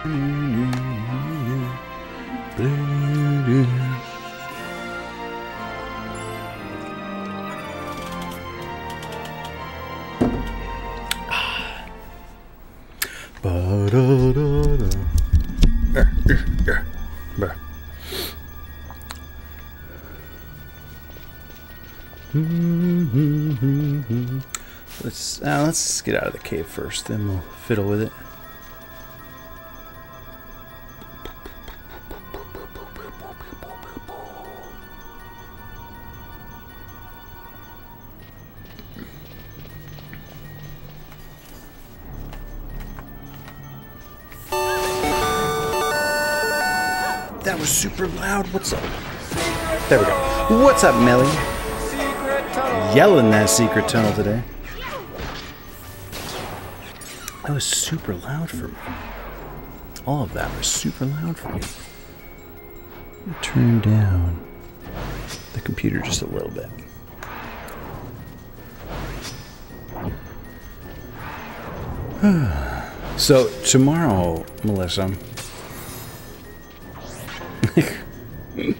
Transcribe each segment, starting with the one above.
Let's get out of the cave first, then we'll fiddle with it. That was super loud. What's up? There we go. What's up, Melly? Yelling that secret tunnel today. That was super loud for me. All of that was super loud for me. Turn down the computer just a little bit. So tomorrow, Melissa,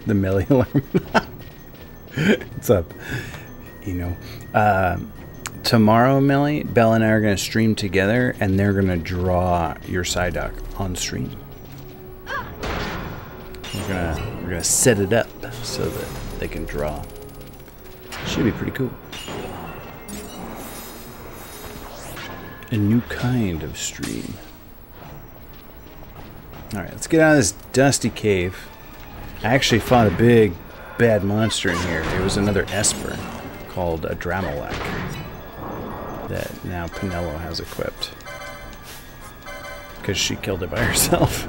the Melly alarm. What's up? You know, tomorrow, Melly, Belle and I are going to stream together, and they're going to draw your Psyduck on stream. We're gonna set it up so that they can draw. Should be pretty cool. A new kind of stream. All right, let's get out of this dusty cave. I actually fought a big bad monster in here. It was another Esper called a Dramelech that now Pinello has equipped because she killed it by herself.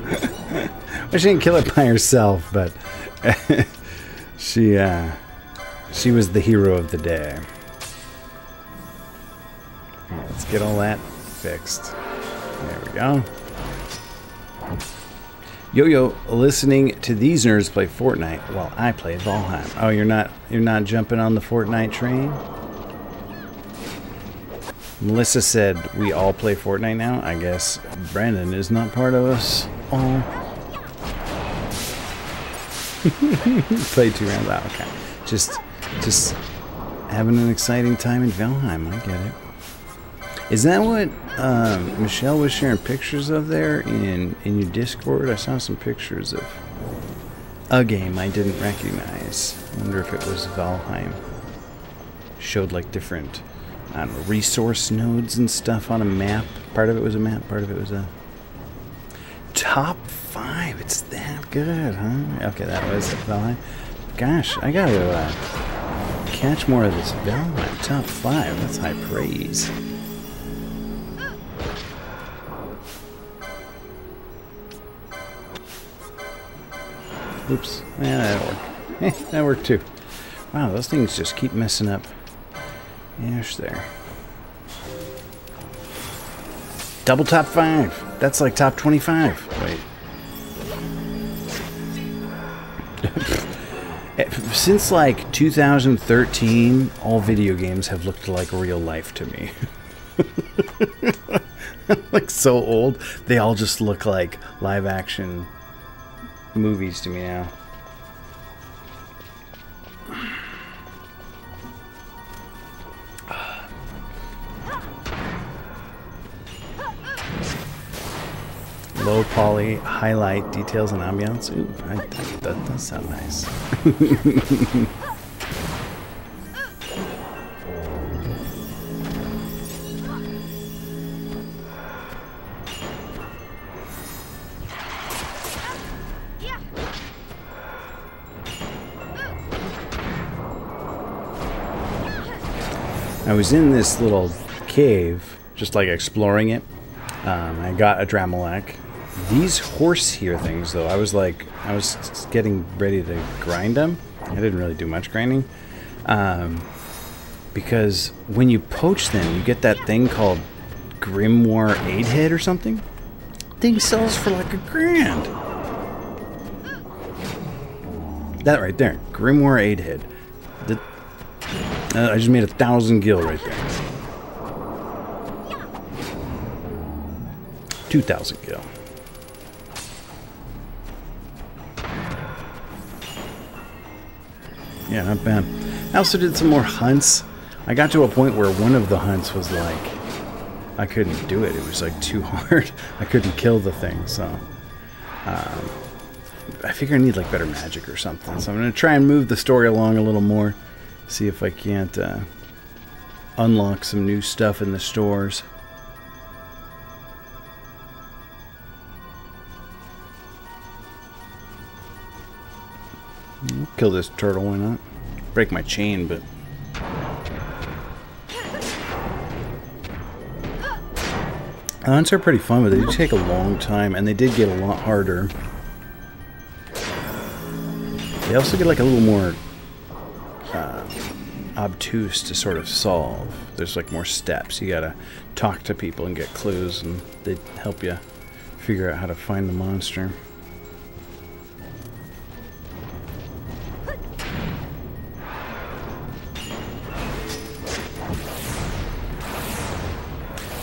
Well, she didn't kill it by herself, but she was the hero of the day. Let's get all that fixed. There we go. Yo-Yo, listening to these nerds play Fortnite while I play Valheim. Oh, you're not jumping on the Fortnite train? Melissa said we all play Fortnite now. I guess Brandon is not part of us all. Play 2 rounds. Oh, okay. Just having an exciting time in Valheim. I get it. Is that what Michelle was sharing pictures of there in your Discord? I saw some pictures of a game I didn't recognize. I wonder if it was Valheim. Showed like different, I don't know, resource nodes and stuff on a map. Part of it was a map, part of it was a top 5. It's that good, huh? Okay, that was Valheim. Gosh, I gotta catch more of this Valheim. Top 5, that's high praise. Oops. Yeah, that'll work. That worked too. Wow, those things just keep messing up. Yes, there. Double top 5. That's like top 25. Wait. Since like 2013, all video games have looked like real life to me. Like so old, they all just look like live action movies to me now. Low poly, highlight, details, and ambiance. Ooh, that does sound nice. I was in this little cave, just like exploring it. I got a Dramelech. These horsehair things, though, I was getting ready to grind them. I didn't really do much grinding. Because when you poach them, you get that thing called Grimoire 8-head or something. Thing sells for like $1,000. That right there, Grimoire 8-head. I just made 1,000 gil right there. 2,000 gil. Yeah, not bad. I also did some more hunts. I got to a point where one of the hunts was like, I couldn't do it. It was like too hard. I couldn't kill the thing, so I figure I need like better magic or something. So I'm going to try and move the story along a little more. See if I can't unlock some new stuff in the stores. Kill this turtle, why not? Break my chain, but... hunts are pretty fun, but they do take a long time, and they did get a lot harder. They also get like a little more obtuse to sort of solve. There's like more steps. You gotta talk to people and get clues, and they help you figure out how to find the monster.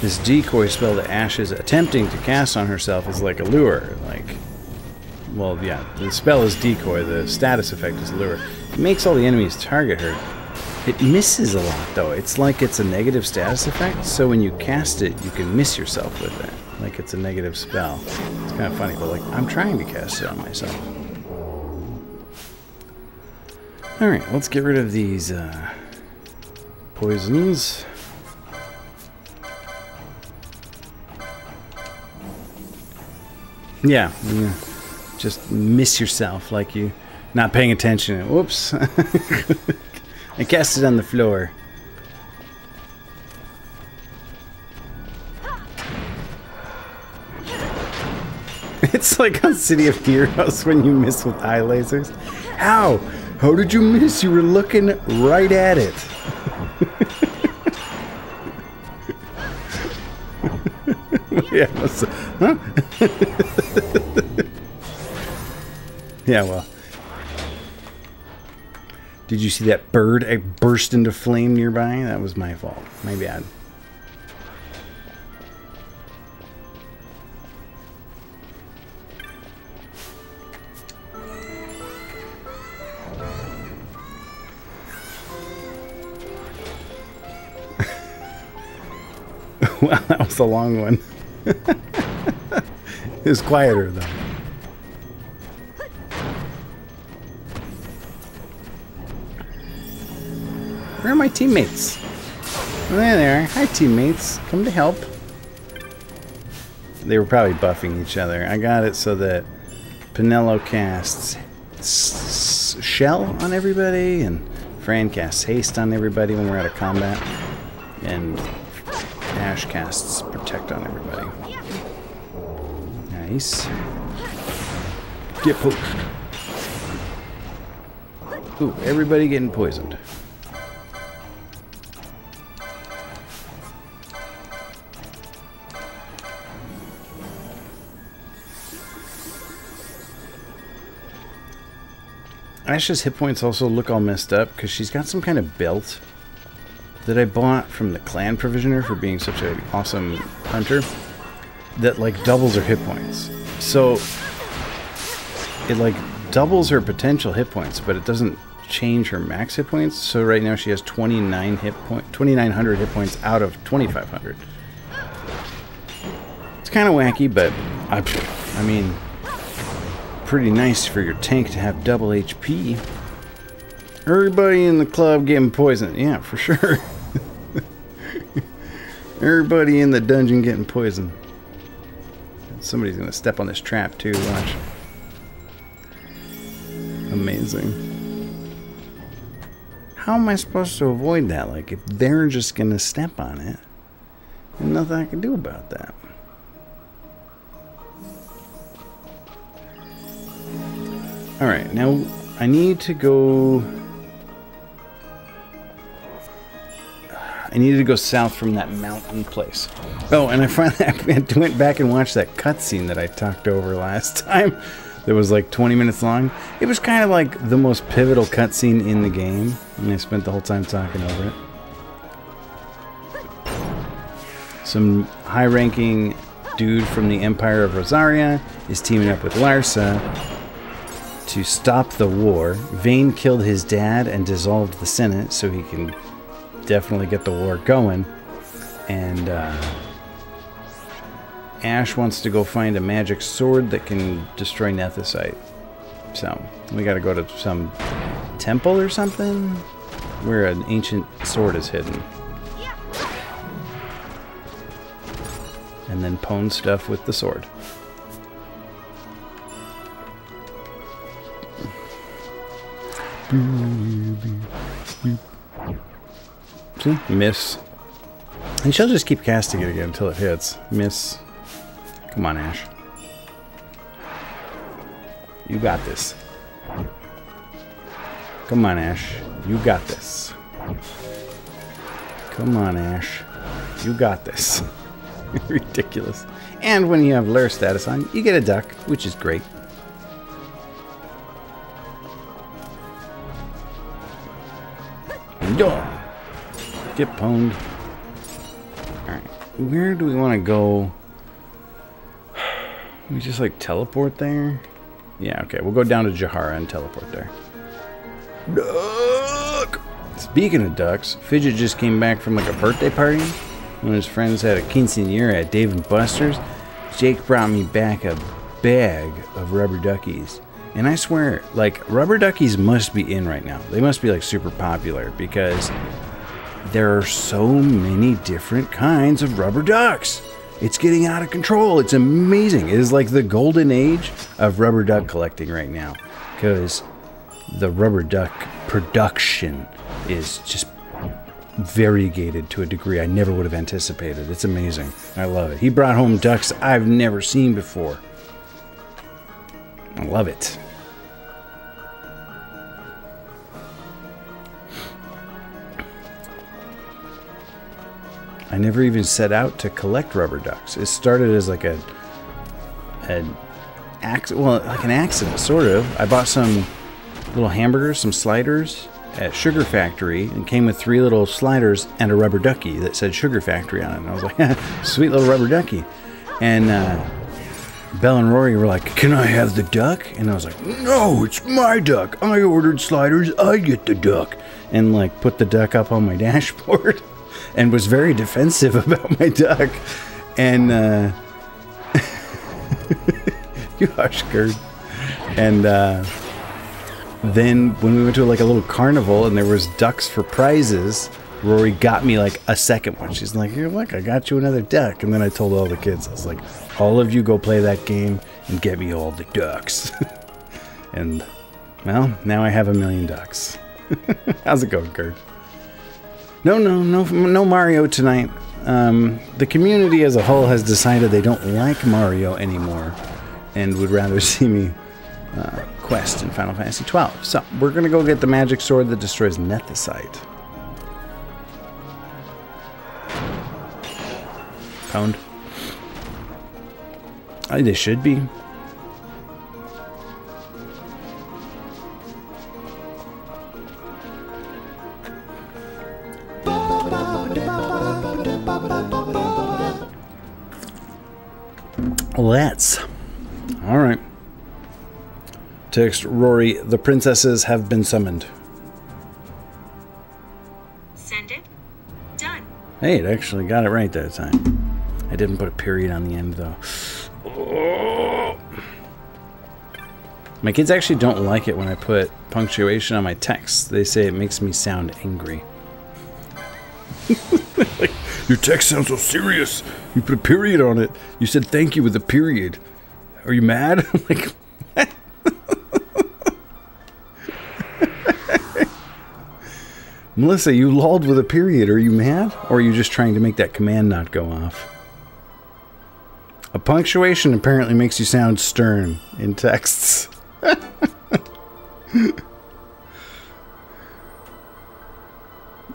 This decoy spell that Ash is attempting to cast on herself is like a lure. Like, well, yeah, the spell is decoy, the status effect is lure. It makes all the enemies target her. It misses a lot, though. It's like it's a negative status effect, so when you cast it, you can miss yourself with it. Like it's a negative spell. It's kind of funny, but like, I'm trying to cast it on myself. Alright, let's get rid of these poisons. Yeah, just miss yourself like you not paying attention. Whoops. I cast it on the floor. It's like on City of Heroes when you miss with eye lasers. How? How did you miss? You were looking right at it. Yeah, huh? Yeah, well. Did you see that bird burst into flame nearby? That was my fault. My bad. Wow, that was a long one. It was quieter, though. Where are my teammates? Oh, there they are. Hi, teammates. Come to help. They were probably buffing each other. I got it so that Pinello casts Shell on everybody, and Fran casts Haste on everybody when we're out of combat, and Ash casts Protect on everybody. Nice. Get poked. Ooh, everybody getting poisoned. Ash's hit points also look all messed up because she's got some kind of belt that I bought from the clan provisioner for being such an awesome hunter that like doubles her hit points. So it like doubles her potential hit points, but it doesn't change her max hit points. So right now she has 2,900 hit points out of 2,500. It's kind of wacky, but I mean, pretty nice for your tank to have double HP. Everybody in the club getting poisoned. Yeah, for sure. Everybody in the dungeon getting poisoned. Somebody's gonna step on this trap too, watch. Amazing. How am I supposed to avoid that? Like, if they're just gonna step on it, there's nothing I can do about that. Alright, now I need to go... I needed to go south from that mountain place. Oh, and I finally went back and watched that cutscene that I talked over last time. That was like 20 minutes long. It was kind of like the most pivotal cutscene in the game, and I spent the whole time talking over it. Some high-ranking dude from the Empire of Rosaria is teaming up with Larsa to stop the war. Vane killed his dad and dissolved the Senate so he can definitely get the war going. And Ash wants to go find a magic sword that can destroy Nethicite. So we got to go to some temple or something where an ancient sword is hidden. And then pwn stuff with the sword. See? Miss. And she'll just keep casting it again until it hits. Miss. Come on, Ash. You got this. Come on, Ash. You got this. Come on, Ash. You got this. Ridiculous. And when you have lure status on, you get a duck, which is great. Get pwned. Alright. Where do we want to go? We just like teleport there? Yeah, okay. We'll go down to Jahara and teleport there. Duck! Speaking of ducks, Fidget just came back from like a birthday party. When his friends had a quinceañera at Dave & Buster's. Jake brought me back a bag of rubber duckies. And I swear, like, rubber duckies must be in right now. They must be like super popular because there are so many different kinds of rubber ducks. It's getting out of control. It's amazing. It is like the golden age of rubber duck collecting right now. Because the rubber duck production is just variegated to a degree I never would have anticipated. It's amazing. I love it. He brought home ducks I've never seen before. I love it. I never even set out to collect rubber ducks. It started as like an accident, sort of. I bought some little hamburgers, some sliders at Sugar Factory, and came with 3 little sliders and a rubber ducky that said Sugar Factory on it. And I was like, sweet little rubber ducky. And Belle and Rory were like, can I have the duck? And I was like, no, it's my duck. I ordered sliders, I get the duck. And like put the duck up on my dashboard and was very defensive about my duck. And you hush, Gerd. And then when we went to like a little carnival and there was ducks for prizes, Rory got me like a second one. She's like, here, look, I got you another duck. And then I told all the kids, I was like, all of you go play that game and get me all the ducks. And, well, now I have 1,000,000 ducks. How's it going, Gerd? No Mario tonight. The community as a whole has decided they don't like Mario anymore and would rather see me quest in Final Fantasy XII. So, we're going to go get the magic sword that destroys Nethicite. Pound. They should be. Let's. All right. Text Rory, the princesses have been summoned. Send it. Done. Hey, it actually got it right that time. I didn't put a period on the end, though. Oh. My kids actually don't like it when I put punctuation on my texts. They say it makes me sound angry. Like, your text sounds so serious. You put a period on it. You said thank you with a period. Are you mad? Like, what? Melissa, you lolled with a period. Are you mad? Or are you just trying to make that command not go off? A punctuation apparently makes you sound stern in texts.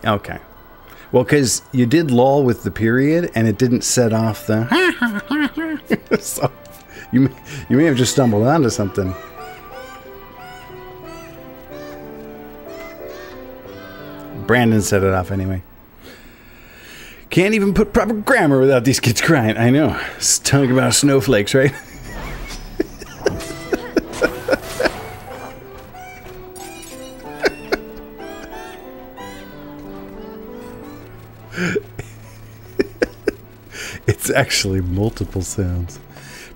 Okay. Well, because you did lull with the period, and it didn't set off the... So, you may have just stumbled onto something. Brandon set it off anyway. Can't even put proper grammar without these kids crying. I know. It's talking about snowflakes, right? It's actually multiple sounds.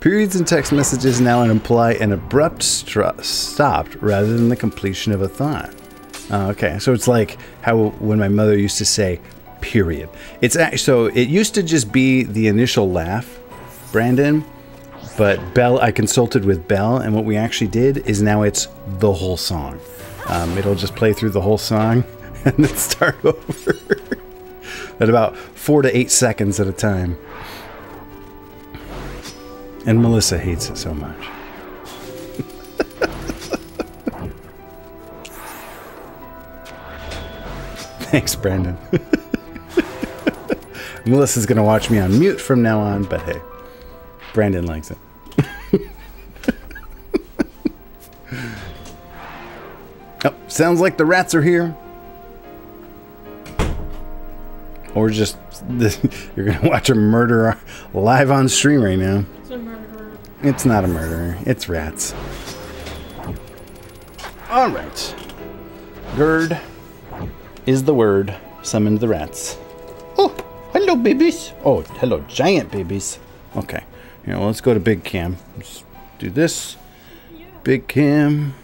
Periods in text messages now imply an abrupt stop rather than the completion of a thought. Okay, so it's like how when my mother used to say, period. It's actually, so it used to just be the initial laugh, Brandon, but I consulted with Belle, and what we actually did is now it's the whole song. It'll just play through the whole song and then start over at about 4 to 8 seconds at a time. And Melissa hates it so much. Thanks, Brandon. Melissa's gonna watch me on mute from now on, but hey, Brandon likes it. Oh, sounds like the rats are here. Or just you're gonna watch a murderer live on stream right now. It's a murderer. It's not a murderer. It's rats. All right. Gerd is the word. Summoned the rats. Oh, hello, babies. Oh, hello, giant babies. Okay. Here, well, let's go to Big Cam. Let's do this. Yeah. Big Cam.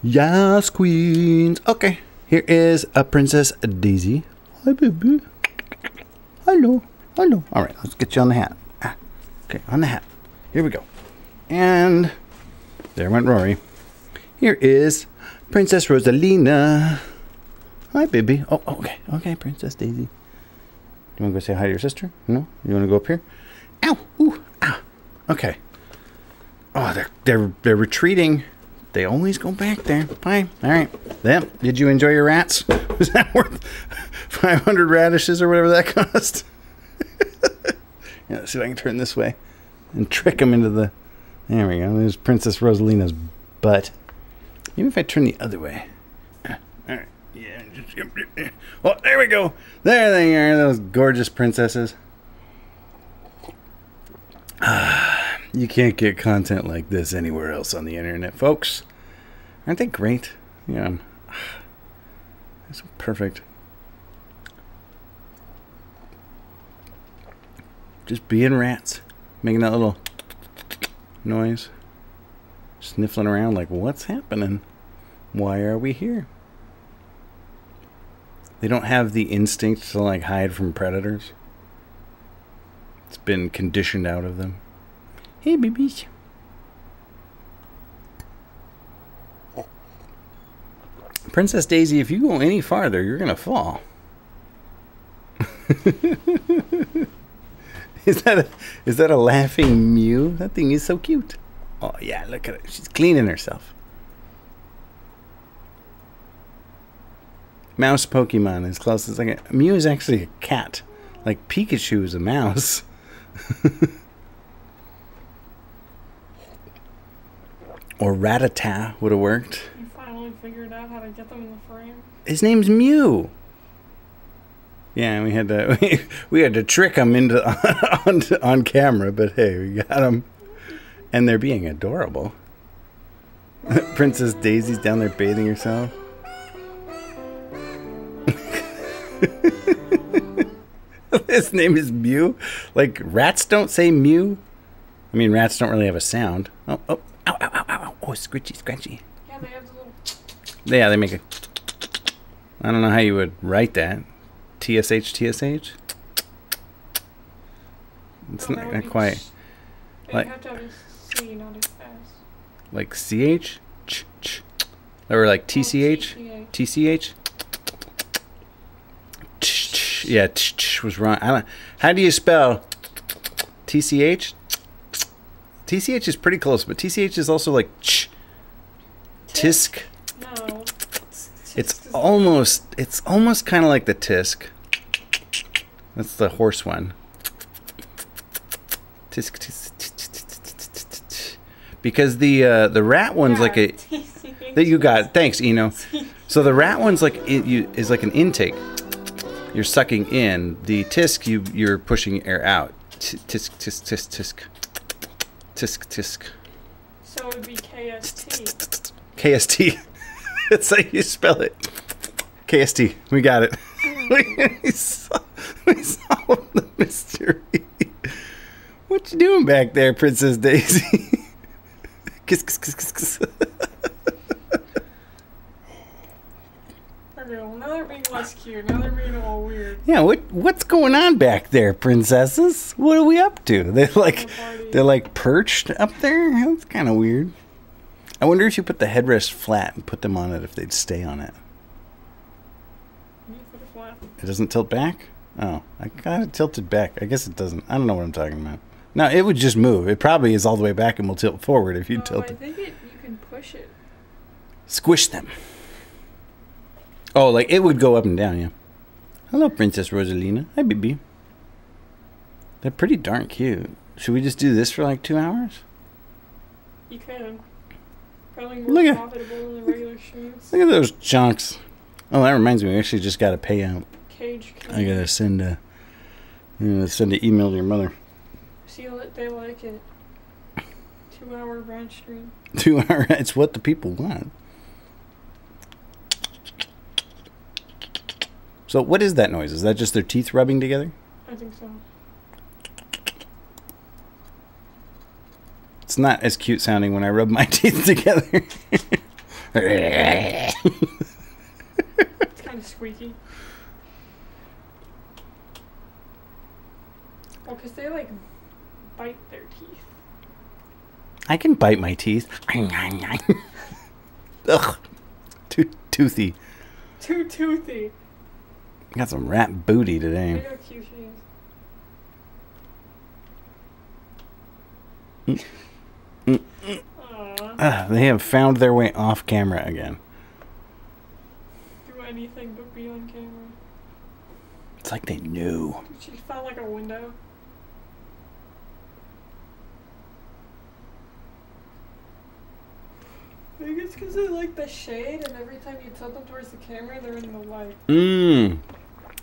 Yes, queens. Okay. Here is a Princess Daisy. Hi, baby. Hello. Hello. All right, let's get you on the hat. Okay, on the hat. Here we go. And there went Rory. Here is Princess Rosalina. Hi, baby. Oh, okay. Okay, Princess Daisy. You want to go say hi to your sister? No? You want to go up here? Ow! Ooh! Ah! Okay. Oh, they're retreating. They always go back there. Fine. All right. Then, did you enjoy your rats? Was that worth 500 radishes or whatever that cost? Yeah, let's see if I can turn this way and trick them into the... There we go. There's Princess Rosalina's butt. Maybe if I turn the other way. All right. Yeah. Oh, there we go. There they are. Those gorgeous princesses. You can't get content like this anywhere else on the internet, folks. Aren't they great? Yeah. They're so perfect. Just being rats. Making that little noise. Sniffling around like, what's happening? Why are we here? They don't have the instinct to like hide from predators. It's been conditioned out of them. Hey, babies. Princess Daisy, if you go any farther, you're gonna fall. Is that a laughing mew? That thing is so cute. Oh yeah, look at it. She's cleaning herself. Mouse Pokemon is close as like a Mew is actually a cat. Like Pikachu is a mouse. Or Rattata would have worked. You finally figured out how to get them in the frame? His name's Mew. Yeah, we had to trick him into on camera, but hey, we got him. And they're being adorable. Princess Daisy's down there bathing herself. His name is Mew. Like, rats don't say Mew. I mean, rats don't really have a sound. Oh, ow, ow, ow, ow. Oh, scratchy, scratchy. Yeah, they have a little... Yeah, they make a... I don't know how you would write that. TSH, TSH? It's not quite... Like, have to have a C, not as fast. Like CH? Or like TCH? TCH? Yeah, was wrong. I don't. How do you spell TCH? TCH is pretty close, but TCH is also like tisk. No. It's almost kind of like the tisk. That's the horse one. Tisk, tisk, tisk. Because the rat one's like a that you got. Thanks, Eno. So the rat one's like is like an intake. You're sucking in. The tisk, you're pushing air out. Tisk, tisk, tisk, tisk. Tisk, tisk. So it would be KST. KST. That's how you spell it. KST. We got it. We solved the mystery. doing back there, Princess Daisy? Kiss, kiss, kiss, kiss, kiss. Okay, well, now they're being less cute. Now they're being all weird. Yeah, what's going on back there, princesses? What are we up to? They're like perched up there? That's kind of weird. I wonder if you put the headrest flat and put them on it, if they'd stay on it. You put it flat. It doesn't tilt back? Oh, I got it tilted back. I guess it doesn't. I don't know what I'm talking about. No, it would just move. It probably is all the way back and will tilt forward if you tilt it. I think you can push it. Squish them. Oh, like it would go up and down, yeah. Hello, Princess Rosalina. Hi, baby. They're pretty darn cute. Should we just do this for like 2 hours? You can. Probably more profitable than the regular streams. Look at those chunks. Oh, that reminds me. We actually just got to pay out. Cage. I got to send an email to your mother. See, they like it. 2-hour branch stream. 2 hour. It's what the people want. So what is that noise? Is that just their teeth rubbing together? I think so. It's not as cute sounding when I rub my teeth together. It's kind of squeaky. Well, because they like bite their teeth. I can bite my teeth. Ugh. Too toothy. Too toothy. Got some rat booty today. Look how cute she is. They have found their way off camera again. Do anything but be on camera. It's like they knew. She found like a window. I think it's because they like the shade, and every time you tilt them towards the camera, they're in the light.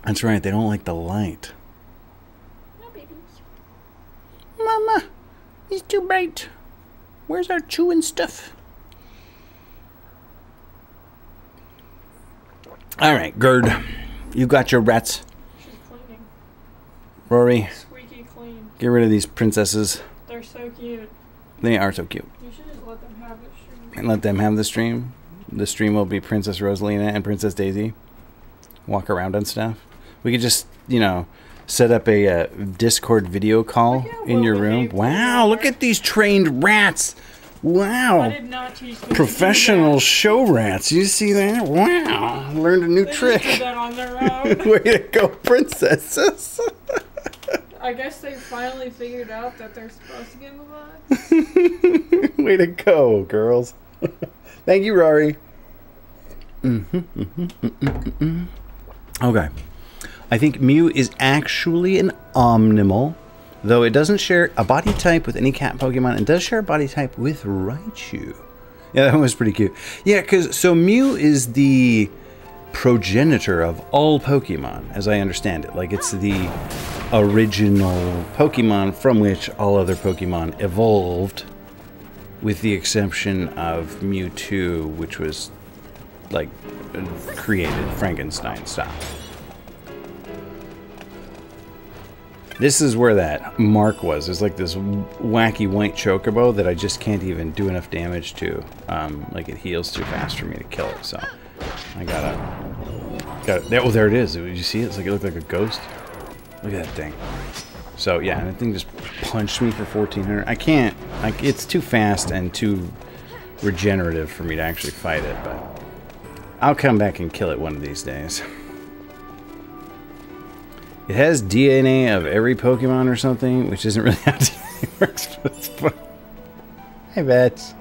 That's right. They don't like the light. No, baby. Mama, it's too bright. Where's our chewing stuff? All right, Gerd, you got your rats. She's cleaning. Rory, Squeaky clean. get rid of these princesses. They're so cute. They are so cute. You should just let them have it. And let them have the stream. The stream will be Princess Rosalina and Princess Daisy. Walk around and stuff. We could just, set up a Discord video call in your room. Wow, look at these trained rats. Wow. I did not teach them Professional show rats. You see that? Wow. Learned a new trick. They did that on their own. Way to go, princesses. I guess they finally figured out that they're supposed to give a box. Way to go, girls. Thank you, Rory. Okay. I think Mew is actually an Omnimal, though it doesn't share a body type with any cat Pokemon and does share a body type with Raichu. Yeah, that was pretty cute. Yeah, so Mew is the progenitor of all Pokemon, as I understand it. Like, it's the original Pokemon from which all other Pokemon evolved, with the exception of Mewtwo, which was, like, created Frankenstein style. This is where that mark was. There's like this wacky white chocobo that I just can't even do enough damage to. Like, it heals too fast for me to kill it, so I gotta oh, there it is. Did you see it? It's like, it looked like a ghost. Look at that thing. So yeah, and that thing just punched me for 1400. I can't, like, it's too fast and too regenerative for me to actually fight it, but I'll come back and kill it one of these days. It has DNA of every Pokemon or something, which isn't really how DNA works, but it's fun. Hi, Bets.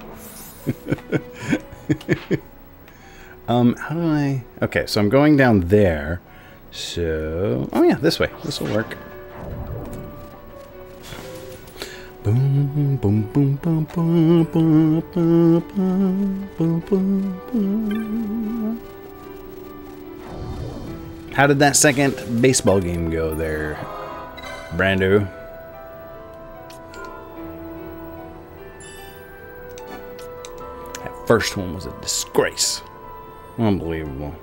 How do I... Okay, so I'm going down there. So... Oh, yeah, this way. This will work. Boom, boom, boom, boom, boom, boom, boom, boom, boom, boom. How did that second baseball game go there, Brando? That first one was a disgrace. Unbelievable.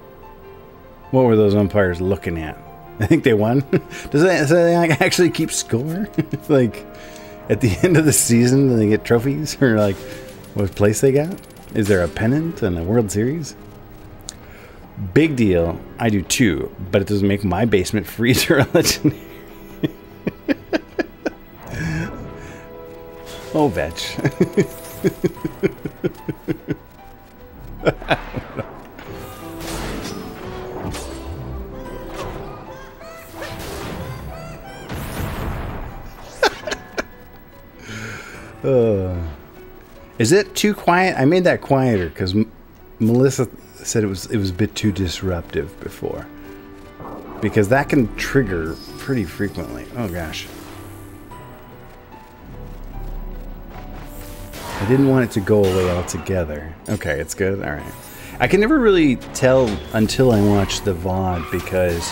What were those umpires looking at? I think they won. Does they actually keep score? Like, At the end of the season, do they get trophies? Or like, what place they got? Is there a pennant and a World Series? Big deal. I do too, but it doesn't make my basement freezer a legendary. Oh, Vetch. Is it too quiet? I made that quieter because Melissa said it was a bit too disruptive before. Because that can trigger pretty frequently. Oh gosh. I didn't want it to go away altogether. Okay, it's good. All right. I can never really tell until I watch the VOD because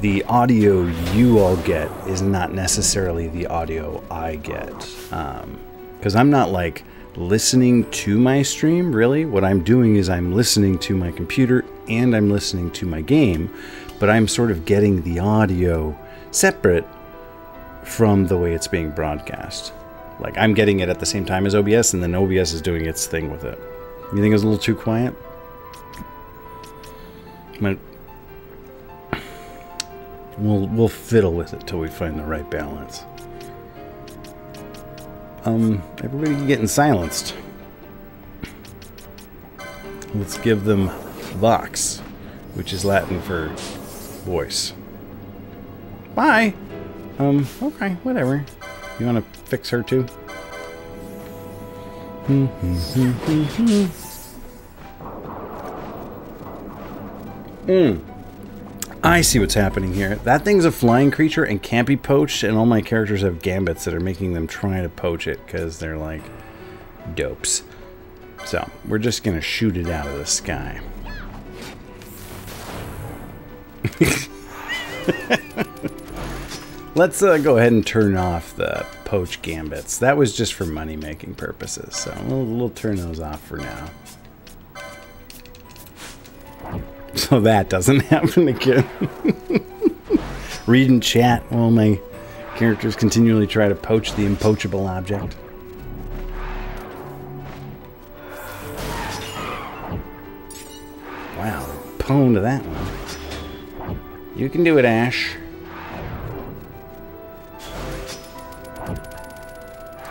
the audio you all get is not necessarily the audio I get. Because I'm not like listening to my stream, really. What I'm doing is I'm listening to my computer and I'm listening to my game, but I'm sort of getting the audio separate from the way it's being broadcast. Like I'm getting it at the same time as OBS, and then OBS is doing its thing with it. You think it was a little too quiet? But we'll fiddle with it till we find the right balance. Everybody getting silenced. Let's give them vox, which is Latin for voice. Bye. Okay, whatever. You want to fix her too? I see what's happening here. That thing's a flying creature and can't be poached, and all my characters have gambits that are making them try to poach it because they're like dopes. So we're just gonna shoot it out of the sky. Let's go ahead and turn off the poach gambits. That was just for money-making purposes, so we'll turn those off for now. So that doesn't happen again. Read and chat while my characters continually try to poach the impoachable object. Wow, pwned to that one. You can do it, Ash.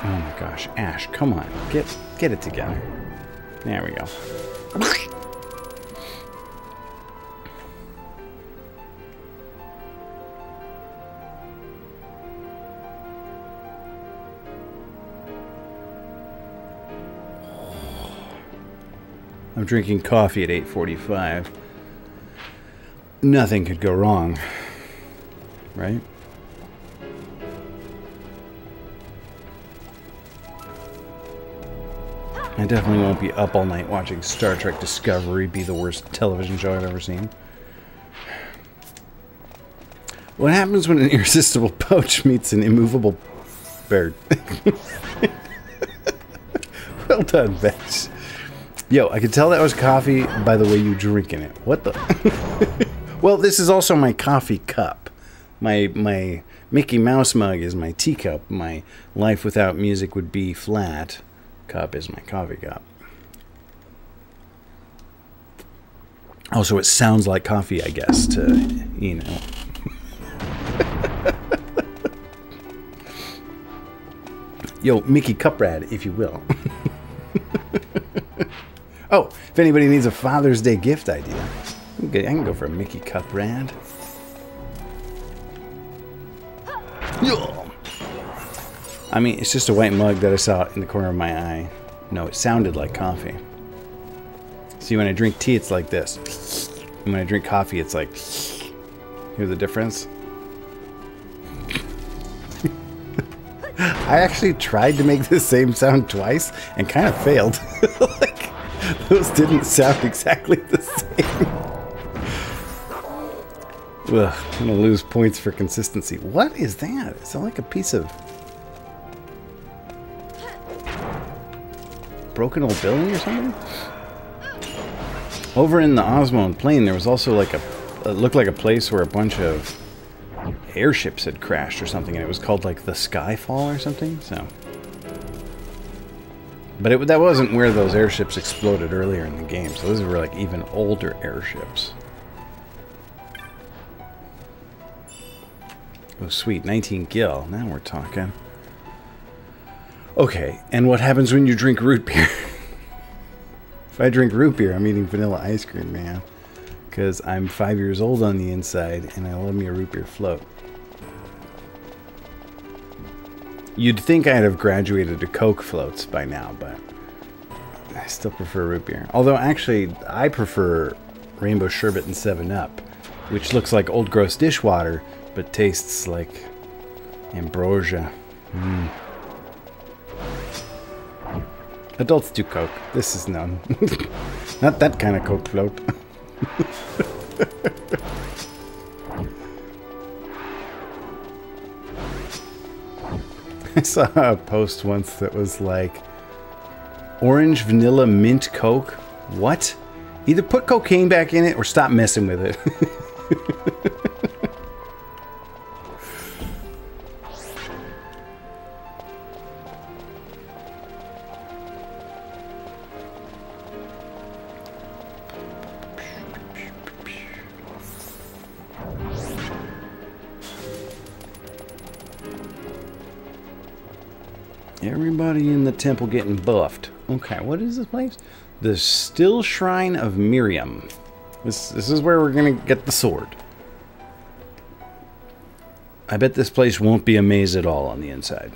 Oh my gosh, Ash, come on. Get it together. There we go. I'm drinking coffee at 8:45. Nothing could go wrong, right? I definitely won't be up all night watching Star Trek Discovery be the worst television show I've ever seen. What happens when an irresistible poach meets an immovable bird? Well done, Vetch. Yo, I can tell that was coffee by the way you drinking it. What the? Well, this is also my coffee cup. My Mickey Mouse mug is my teacup. My life without music would be flat cup is my coffee cup. Also, it sounds like coffee, I guess, to, you know. Yo, Mickey Cuprad, if you will. Oh, if anybody needs a Father's Day gift idea, I can go for a Mickey Cuprad. I mean, it's just a white mug that I saw in the corner of my eye. No, it sounded like coffee. See, when I drink tea, it's like this. And when I drink coffee, it's like... Hear the difference? I actually tried to make the same sound twice and kind of failed. Like, those didn't sound exactly the same. Ugh, I'm gonna lose points for consistency. What is that? Is that like a piece of broken old building or something? Over in the Osmond Plain, there was also like it looked like a place where a bunch of airships had crashed or something, and it was called like the Skyfall or something. So, but that wasn't where those airships exploded earlier in the game. So those were like even older airships. Oh, sweet, 19 gil. Now we're talking. Okay, and what happens when you drink root beer? If I drink root beer, I'm eating vanilla ice cream, man. Because I'm 5 years old on the inside, and I love me a root beer float. You'd think I'd have graduated to Coke floats by now, but I still prefer root beer. Although, actually, I prefer Rainbow Sherbet and 7-Up, which looks like old gross dishwater, but tastes like ambrosia. Adults do Coke. This is known. Not that kind of Coke float. I saw a post once that was like, orange vanilla mint Coke? What? Either put cocaine back in it or stop messing with it. Everybody in the temple getting buffed. Okay, what is this place? The Still Shrine of Miriam. This is where we're gonna get the sword. I bet this place won't be a maze at all on the inside.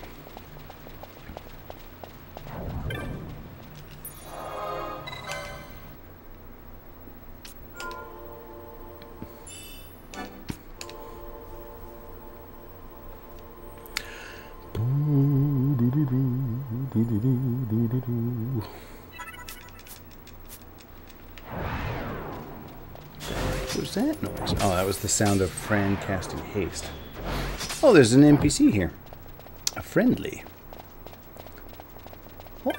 What was that noise? Oh, that was the sound of Fran casting haste. Oh, there's an NPC here. A friendly.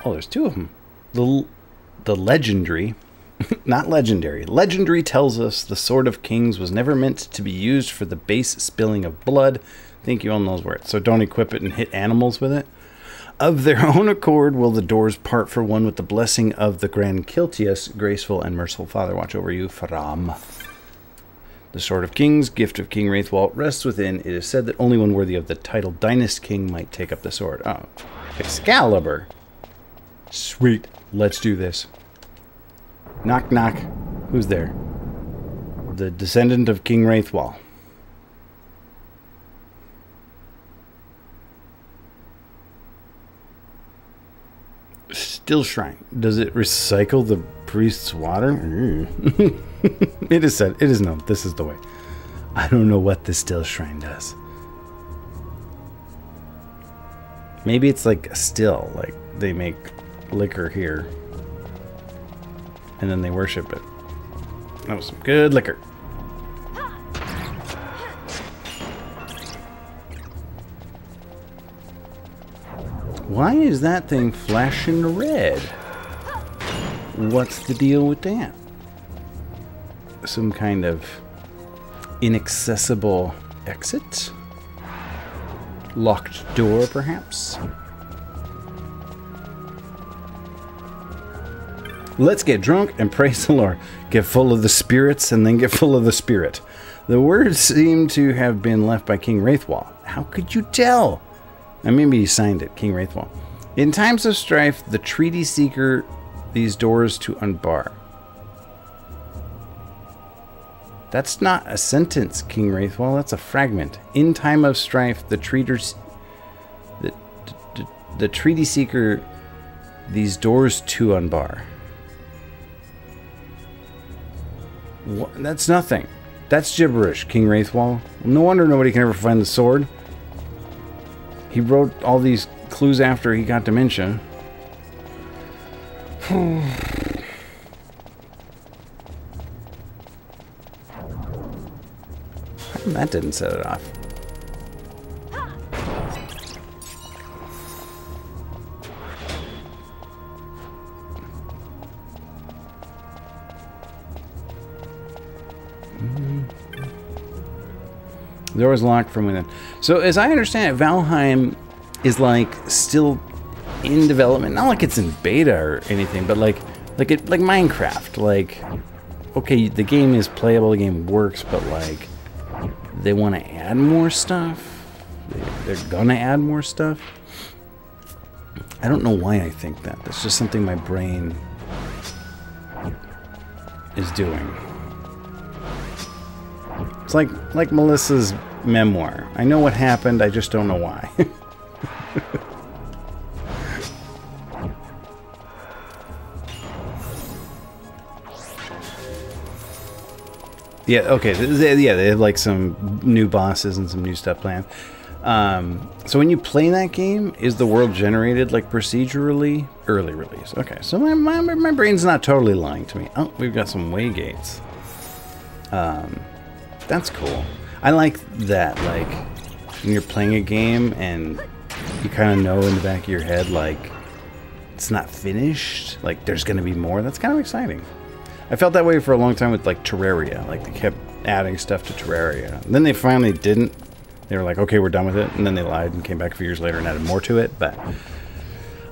Oh, there's two of them. The legendary, not legendary. Legendary tells us the Sword of Kings was never meant to be used for the base spilling of blood. I think you all knows where. So don't equip it and hit animals with it. Of their own accord will the doors part for one with the blessing of the Grand Kiltius, graceful and merciful Father. Watch over you, Faram. The Sword of Kings, gift of King Wraithwall, rests within. It is said that only one worthy of the title Dynast King might take up the sword. Oh, Excalibur. Sweet. Let's do this. Knock, knock. Who's there? The descendant of King Wraithwall. Still Shrine. Does it recycle the priest's water? It is said. It is known. This is the way. I don't know what the Still Shrine does. Maybe it's like a still. Like they make liquor here. And then they worship it. That was some good liquor. Why is that thing flashing red? What's the deal with that? Some kind of inaccessible exit? Locked door, perhaps? Let's get drunk and praise the Lord. Get full of the spirits and then get full of the spirit. The words seem to have been left by King Wraithwall. How could you tell? And maybe he signed it, King Wraithwall. In times of strife, the treaty seeker these doors to unbar. That's not a sentence, King Wraithwall. That's a fragment. In time of strife, the treaty seeker these doors to unbar. What? That's nothing. That's gibberish, King Wraithwall. No wonder nobody can ever find the sword. He wrote all these clues after he got dementia. That didn't set it off. The door is locked from within. So as I understand it, Valheim is like still in development. Not like it's in beta or anything, but like Minecraft. Like, okay, the game is playable, the game works, but like they want to add more stuff. They're gonna add more stuff. I don't know why I think that. That's just something my brain is doing. It's like Melissa's memoir. I know what happened, I just don't know why. Yeah, okay. Yeah, they have like some new bosses and some new stuff planned. So when you play that game, is the world generated like procedurally? Early release. Okay, so my brain's not totally lying to me. Oh, we've got some way gates. That's cool. I like that, like, when you're playing a game and you kind of know in the back of your head, like, it's not finished. Like, there's going to be more. That's kind of exciting. I felt that way for a long time with, like, Terraria. Like, they kept adding stuff to Terraria. And then they finally didn't. They were like, okay, we're done with it. And then they lied and came back a few years later and added more to it. But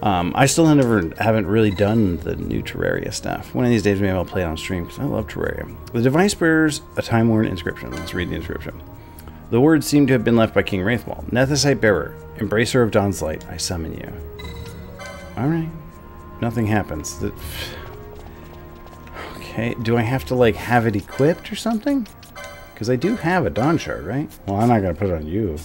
I still haven't really done the new Terraria stuff. One of these days, maybe I'll play it on stream because I love Terraria. The device bears a time-worn inscription. Let's read the inscription. The words seem to have been left by King Wraithwall. Nethicite bearer, embracer of Dawn's light, I summon you. All right. Nothing happens. Okay, do I have to, like, have it equipped or something? Because I do have a Dawn Shard, right? Well, I'm not going to put it on you.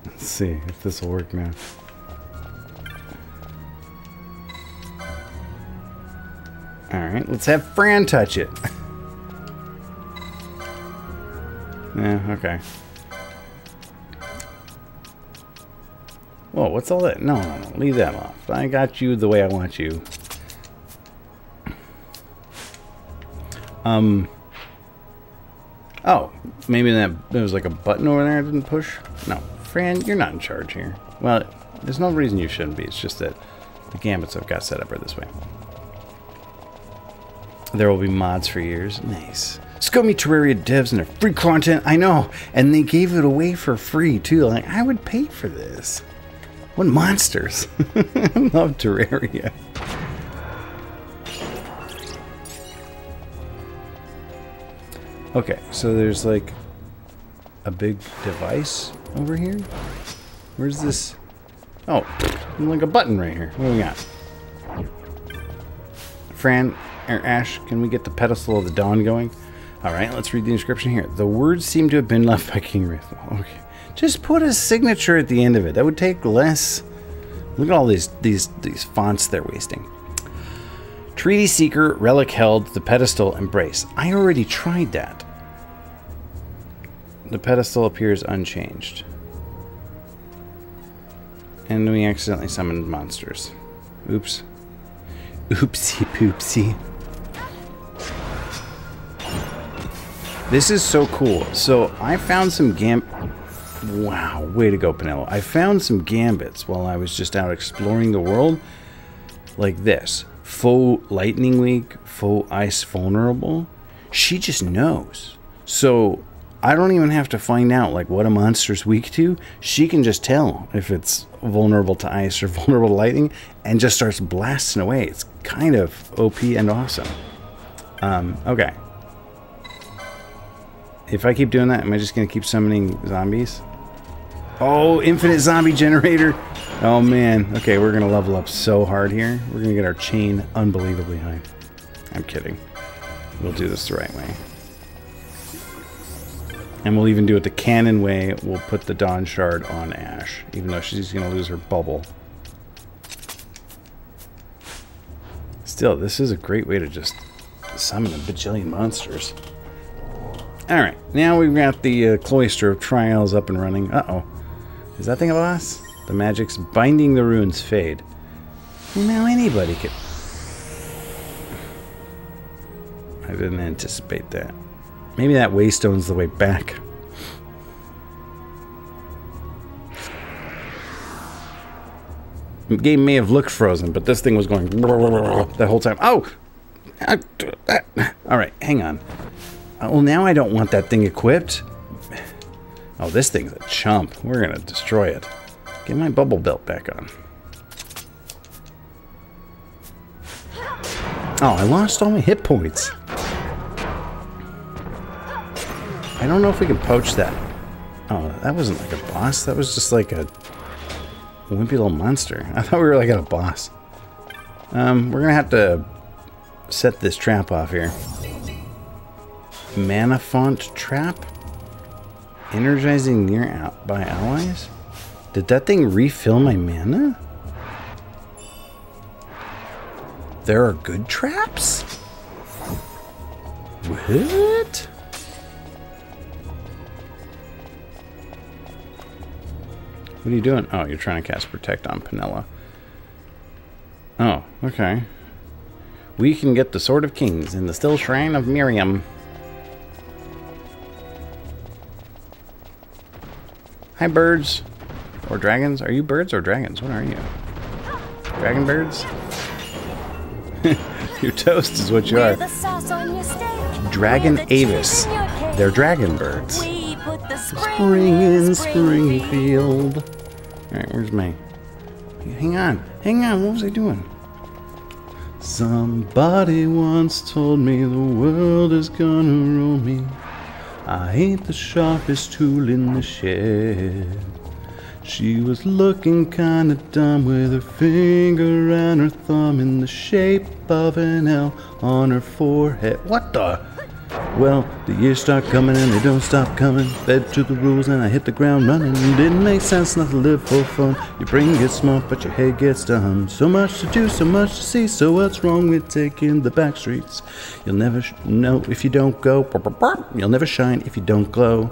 Let's see if this will work now. Alright, let's have Fran touch it. Yeah, okay. Whoa, what's all that? No, leave that off. I got you the way I want you. Oh, maybe there was like a button over there I didn't push? No, Fran, you're not in charge here. Well, there's no reason you shouldn't be. It's just that the gambits I've got set up are this way. There will be mods for years. Nice. Scummy Terraria devs and their free content. I know. And they gave it away for free, too. Like, I would pay for this. What monsters. I love Terraria. Okay, so there's like a big device over here. Where's this? Oh, like a button right here. What do we got? Fran, or Ash, can we get the pedestal of the dawn going? Alright, let's read the inscription here. The words seem to have been left by King Wraithwall. Okay. Just put a signature at the end of it. That would take less. Look at all these fonts they're wasting. Treaty Seeker, Relic Held, the Pedestal, Embrace. I already tried that. The pedestal appears unchanged. And we accidentally summoned monsters. Oops. Oopsie poopsie. This is so cool. So I found some Wow, way to go, Penelo. I found some gambits while I was just out exploring the world. Like this. Faux lightning weak, faux ice vulnerable. She just knows. So I don't even have to find out like what a monster's weak to. She can just tell if it's vulnerable to ice or vulnerable to lightning and just starts blasting away. It's kind of OP and awesome. Okay. If I keep doing that, am I just going to keep summoning zombies? Oh, infinite zombie generator. Oh, man. Okay, we're going to level up so hard here. We're going to get our chain unbelievably high. I'm kidding. We'll do this the right way. And we'll even do it the canon way. We'll put the Dawn Shard on Ash, even though she's going to lose her bubble. Still, this is a great way to just summon a bajillion monsters. Alright, now we've got the Cloister of Trials up and running. Uh-oh. Is that thing a boss? The magic's binding the runes fade. Now anybody could... I didn't anticipate that. Maybe that Waystone's the way back. The game may have looked frozen, but this thing was going that whole time. Oh! Alright, hang on. Well, now I don't want that thing equipped. Oh, this thing's a chump. We're gonna destroy it. Get my bubble belt back on. Oh, I lost all my hit points. I don't know if we can poach that. Oh, that wasn't like a boss. That was just like a wimpy little monster. I thought we were like at a boss. We're gonna have to set this trap off here. Mana font trap? Energizing near out by allies? Did that thing refill my mana? There are good traps? What? What are you doing? Oh, you're trying to cast Protect on Penella. Oh, okay. We can get the Sword of Kings in the Still Shrine of Miriam. Hi, birds. Or dragons. Are you birds or dragons? What are you? Dragon birds? Your toast is what you are. Dragon Avis. They're dragon birds. Spring in Springfield. Alright, where's May? Hang on. Hang on. What was I doing? Somebody once told me the world is gonna roll me. I ain't the sharpest tool in the shed. She was looking kinda dumb with her finger and her thumb in the shape of an L on her forehead. What the? Well, the years start coming and they don't stop coming. Fed to the rules and I hit the ground running. Didn't make sense not to live for fun. Your brain gets smart but your head gets dumb. So much to do, so much to see. So what's wrong with taking the back streets? You'll never know if you don't go. You'll never shine if you don't glow.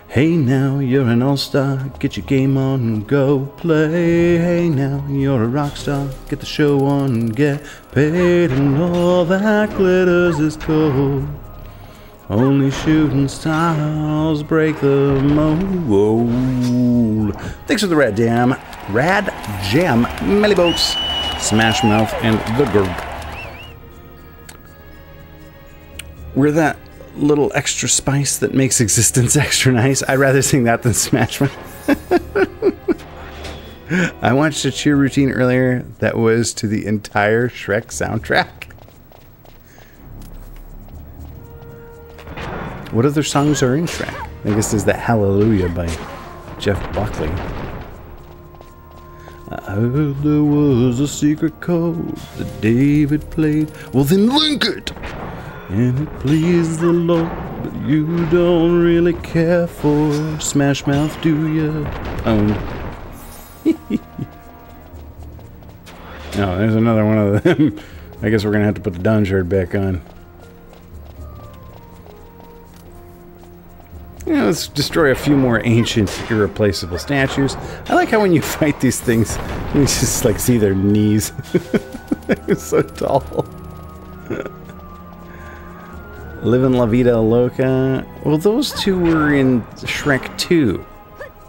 Hey now, you're an all-star. Get your game on and go play. Hey now, you're a rock star. Get the show on and get paid. And all that glitters is gold. Only shooting stars break the mold. Thanks for the Rad Jam, Melly Boats, Smash Mouth, and the Gurg. We're that little extra spice that makes existence extra nice. I'd rather sing that than Smash Mouth. I watched a cheer routine earlier that was to the entire Shrek soundtrack. What other songs are in Shrek? I guess there's that Hallelujah by Jeff Buckley. I heard there was a secret code that David played. Well then link it! And it pleased the Lord, but you don't really care for Smash Mouth, do you? Pwned. Oh, there's another one of them. I guess we're gonna have to put the Dawn Shard back on. Yeah, let's destroy a few more ancient, irreplaceable statues. I like how when you fight these things, you just like see their knees. They're so tall. Living La Vida Loca. Well, those two were in Shrek 2.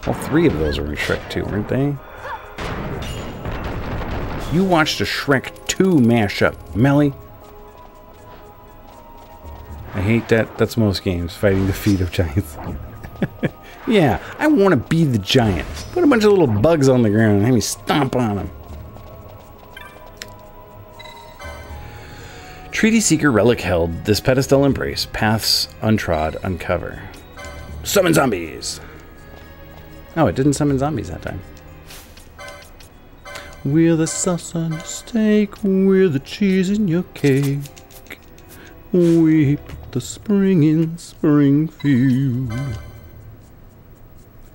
All three of those were in Shrek 2, weren't they? You watched a Shrek 2 mashup, Melly. I hate that. That's most games, fighting the feet of giants. Yeah, I want to be the giant. Put a bunch of little bugs on the ground and have me stomp on them. Treaty Seeker Relic held. This pedestal embrace. Paths untrod, uncover. Summon zombies. Oh, it didn't summon zombies that time. We're the sauce on your steak. We're the cheese in your cake. We put the spring in Springfield.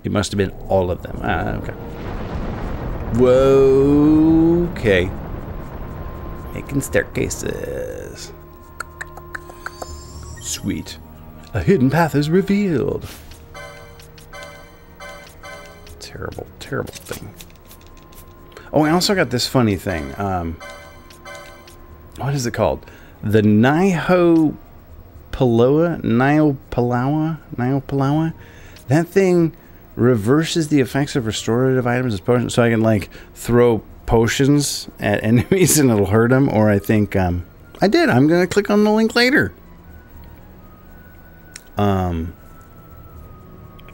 It must have been all of them. Ah, okay. Whoa, okay. Making staircases. Sweet. A hidden path is revealed. Terrible, terrible thing. Oh, I also got this funny thing. What is it called? The Nihopalawa? That thing reverses the effects of restorative items as potions, so I can like throw potions at enemies and it'll hurt them. Or I think I I did. I'm going to click on the link later.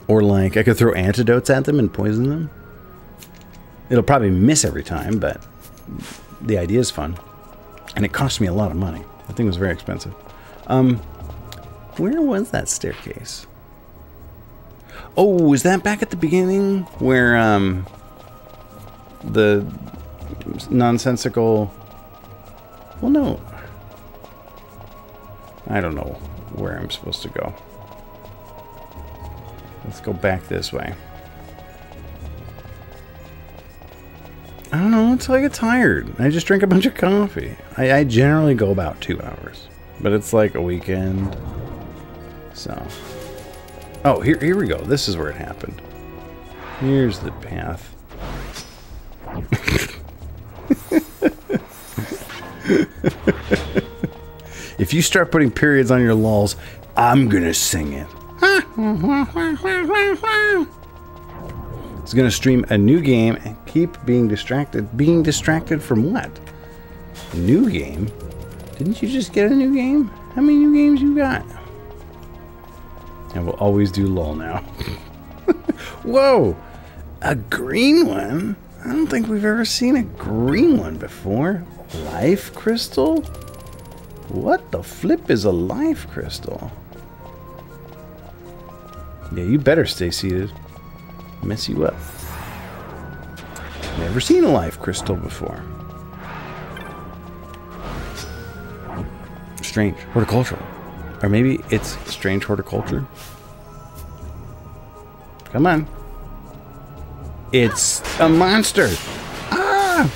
Or like I could throw antidotes at them and poison them. It'll probably miss every time, but the idea is fun. And it cost me a lot of money. That thing was very expensive. Where was that staircase? Oh, was that back at the beginning where the nonsensical... Well, no. I don't know where I'm supposed to go. Let's go back this way. I don't know until I get tired. I just drink a bunch of coffee. I generally go about 2 hours. But it's like a weekend. So. Oh, here we go. This is where it happened. Here's the path. If you start putting periods on your lulls, I'm gonna sing it. It's gonna stream a new game and keep being distracted. Being distracted from what? New game? Didn't you just get a new game? How many new games you got? And we'll always do lull now. Whoa! A green one? I don't think we've ever seen a green one before. Life crystal? What the flip is a life crystal? Yeah, you better stay seated. Mess you up. Never seen a life crystal before. Strange. Horticultural. Or maybe it's strange horticulture. Come on. It's a monster. Ah!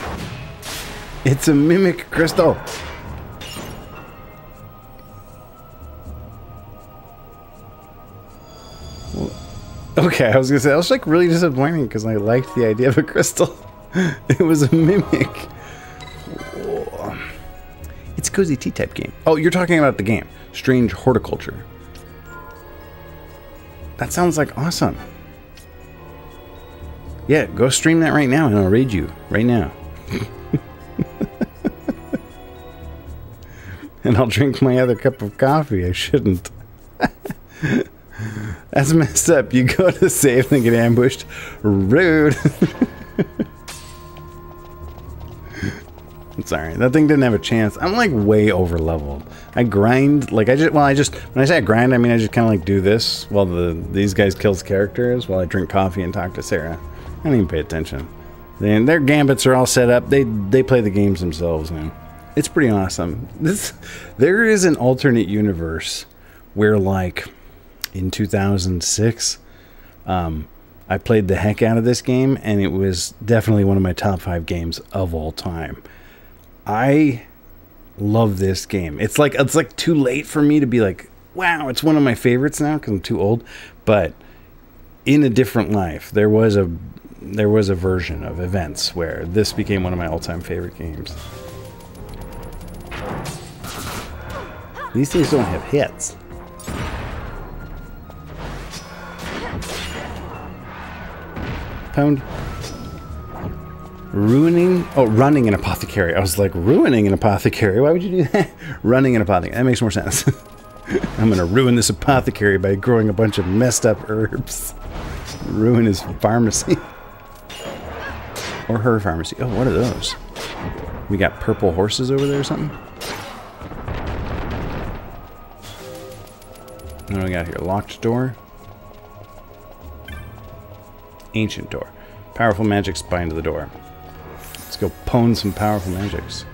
It's a mimic crystal. Okay, I was gonna say that was like really disappointing because I liked the idea of a crystal. It was a mimic. Whoa. It's a cozy tea type game. Oh, you're talking about the game, Strange Horticulture. That sounds like awesome. Yeah, go stream that right now and I'll raid you right now. And I'll drink my other cup of coffee. I shouldn't. That's messed up. You go to save and get ambushed. Rude. It's alright. That thing didn't have a chance. I'm like way over leveled. I grind like when I say I grind, I mean I just kind of like do this while these guys kills characters while I drink coffee and talk to Sarah. I don't even pay attention. Then their gambits are all set up. They play the games themselves, man. It's pretty awesome. There is an alternate universe where like in 2006 I played the heck out of this game and it was definitely one of my top 5 games of all time. I love this game. It's like too late for me to be like, wow, it's one of my favorites now because I'm too old. But in a different life, there was a version of events where this became one of my all-time favorite games. These things don't have hits. Pound. Running an apothecary. I was like, ruining an apothecary? Why would you do that? Running an apothecary. That makes more sense. I'm gonna ruin this apothecary by growing a bunch of messed up herbs. Ruin his pharmacy. Or her pharmacy. Oh, what are those? We got purple horses over there or something? What do we got here? Locked door. Ancient door. Powerful magics bind to the door. Let's go pwn some powerful magics.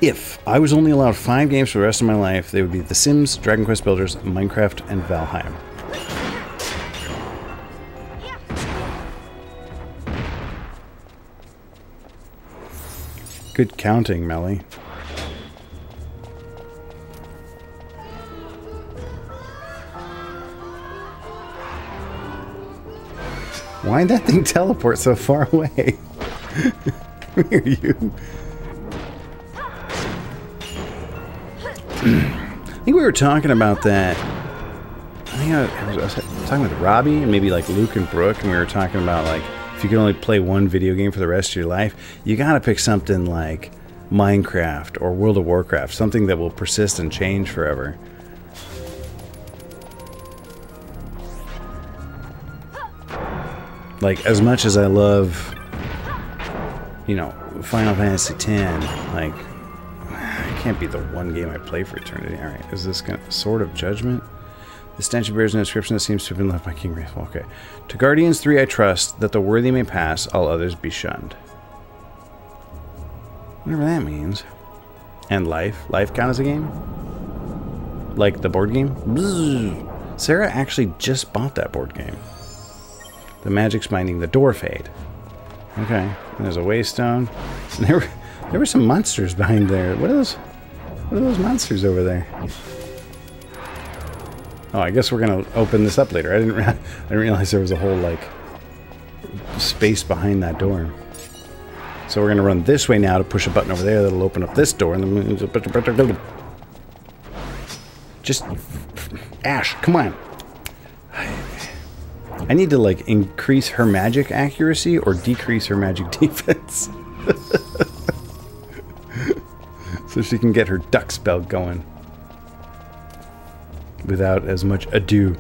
If I was only allowed 5 games for the rest of my life, they would be The Sims, Dragon Quest Builders, Minecraft, and Valheim. Good counting, Melly. Why'd that thing teleport so far away? Where are you? I think we were talking about that. I think I was talking with Robbie and maybe like Luke and Brooke, and we were talking about like if you can only play one video game for the rest of your life, you gotta pick something like Minecraft or World of Warcraft, something that will persist and change forever. Like, as much as I love, you know, Final Fantasy X, like, it can't be the one game I play for eternity. Alright, is this gonna, Sword of Judgment? The stench bears an inscription that seems to have been left by King Wrathful. Okay. To Guardians 3 I trust, that the worthy may pass, all others be shunned. Whatever that means. And life. Life count as a game? Like the board game? Bzzz. Sarah actually just bought that board game. The magic's minding the door fade. Okay. And there's a waystone. And there were some monsters behind there. What are those monsters over there? Oh, I guess we're gonna open this up later. I didn't realize there was a whole, like, space behind that door. So we're gonna run this way now to push a button over there that'll open up this door, and then just Ash, come on. I need to, like, increase her magic accuracy or decrease her magic defense. So she can get her duck spell going without as much ado.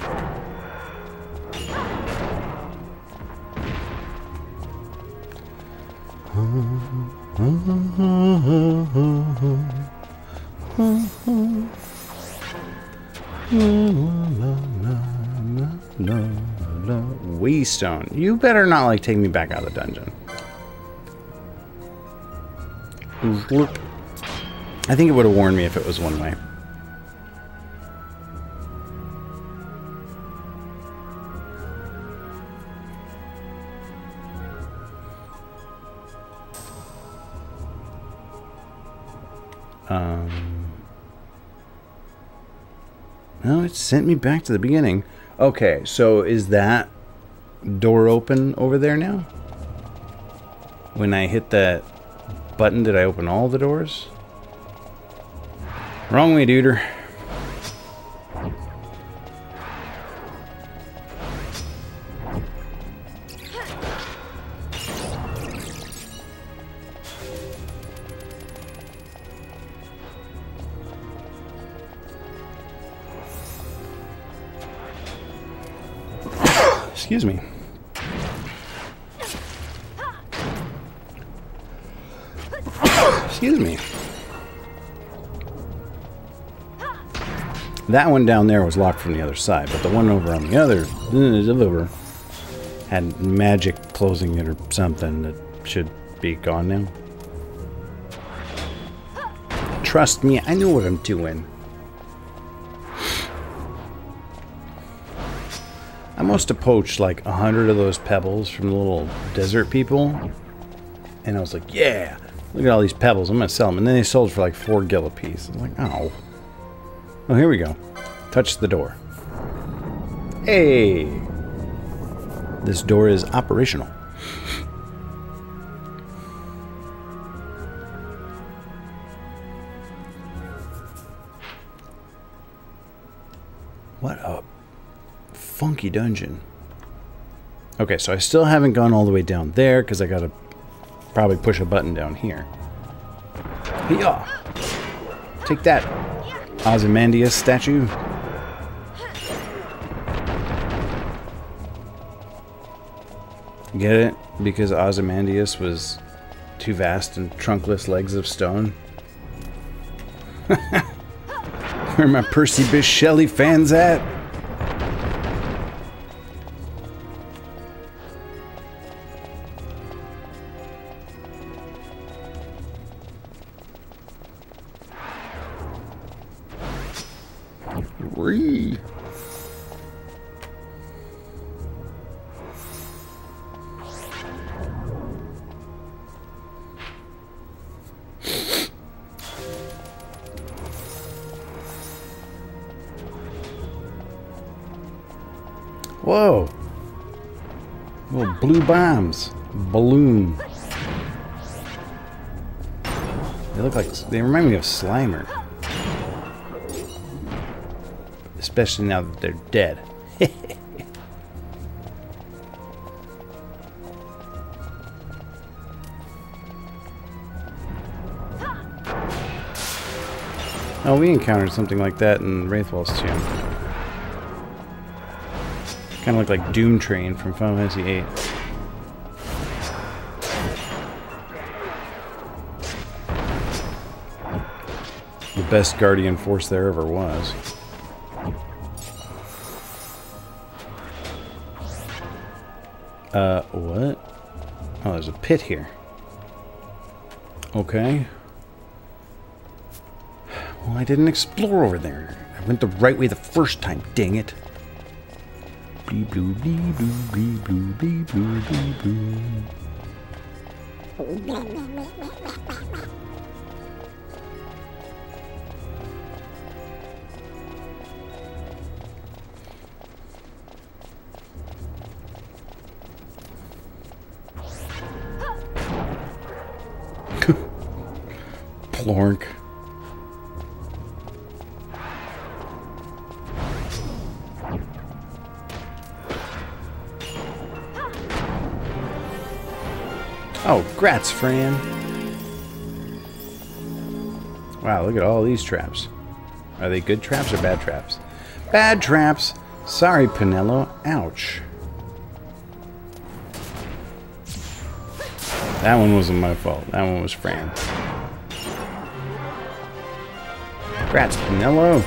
Waystone. You better not, like, take me back out of the dungeon. I think it would have warned me if it was one way. No, it sent me back to the beginning. Okay, so is that door open over there now? When I hit that button, did I open all the doors? Wrong way, duder. Excuse me. Excuse me. That one down there was locked from the other side, but the one over on the other had magic closing it or something that should be gone now. Trust me, I know what I'm doing. I must have poached like 100 of those pebbles from the little desert people. And I was like, yeah, look at all these pebbles. I'm going to sell them. And then they sold for like 4 gil a piece. I was like, oh. Oh, here we go. Touch the door. Hey. This door is operational. What a funky dungeon. Okay, so I still haven't gone all the way down there because I gotta probably push a button down here. Hiya! Take that, Ozymandias statue. Get it? Because Ozymandias was two vast and trunkless legs of stone. Where my Percy Bysshe Shelley fans at? Ree. Whoa. Little blue bombs. Balloon. They look like, they remind me of Slimer. Especially now that they're dead. Oh, we encountered something like that in Wraithwall's Tomb. Kind of looked like Doom Train from Final Fantasy VIII. The best Guardian force there ever was. What? Oh, there's a pit here. Okay. Well, I didn't explore over there. I went the right way the first time, dang it. Blue, blue, blue, blue, blue, blue, blue, blue, blue. Plork. Oh, grats, Fran. Wow, look at all these traps. Are they good traps or bad traps? Bad traps! Sorry, Pinello. Ouch. That one wasn't my fault. That one was Fran. Grats, Pinello.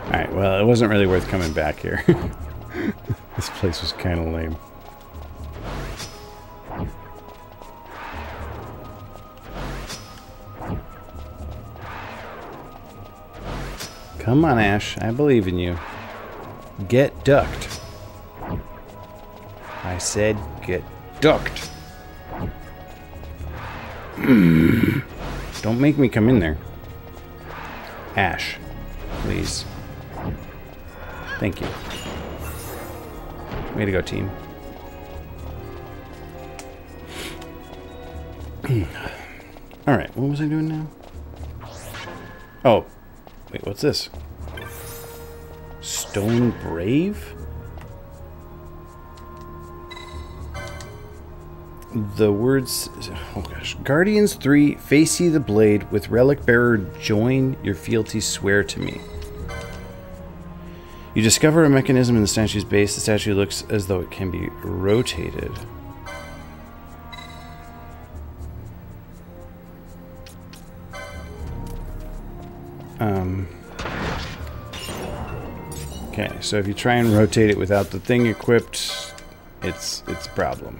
Alright, well, it wasn't really worth coming back here. This place was kind of lame. Come on, Ash. I believe in you. Get ducked. I said get ducked. Don't make me come in there. Ash, please. Thank you. Way to go, team. Alright, what was I doing now? Oh. Wait, what's this? Stone Brave? The words... Oh gosh. Guardians 3, face ye the blade. With Relic Bearer, join your fealty, swear to me. You discover a mechanism in the statue's base. The statue looks as though it can be rotated. Okay, so if you try and rotate it without the thing equipped, it's a problem.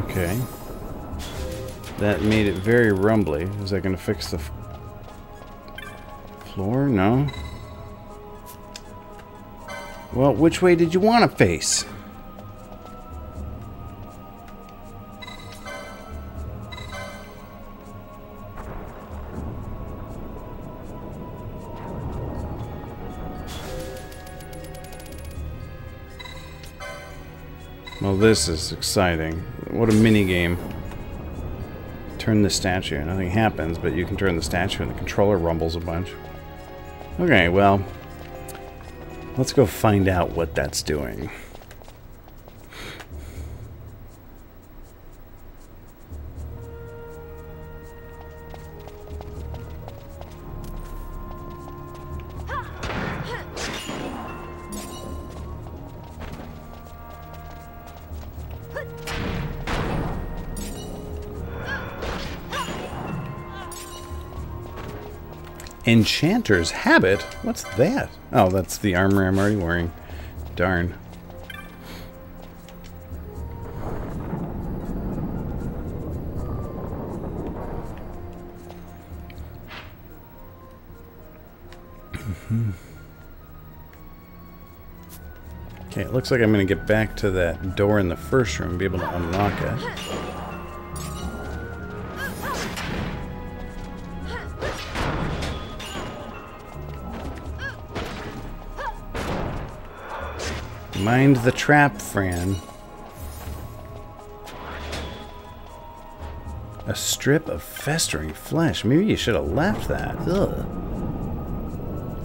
Okay. That made it very rumbly. Is that going to fix the floor? No. Well, which way did you want to face? Well, this is exciting. What a mini game. Turn the statue. Nothing happens, but you can turn the statue and the controller rumbles a bunch. Okay, well, let's go find out what that's doing. Enchanter's Habit? What's that? Oh, that's the armor I'm already wearing. Darn. Okay, it looks like I'm going to get back to that door in the first room and be able to unlock it. Mind the trap, Fran. A strip of festering flesh. Maybe you should have left that. Ugh.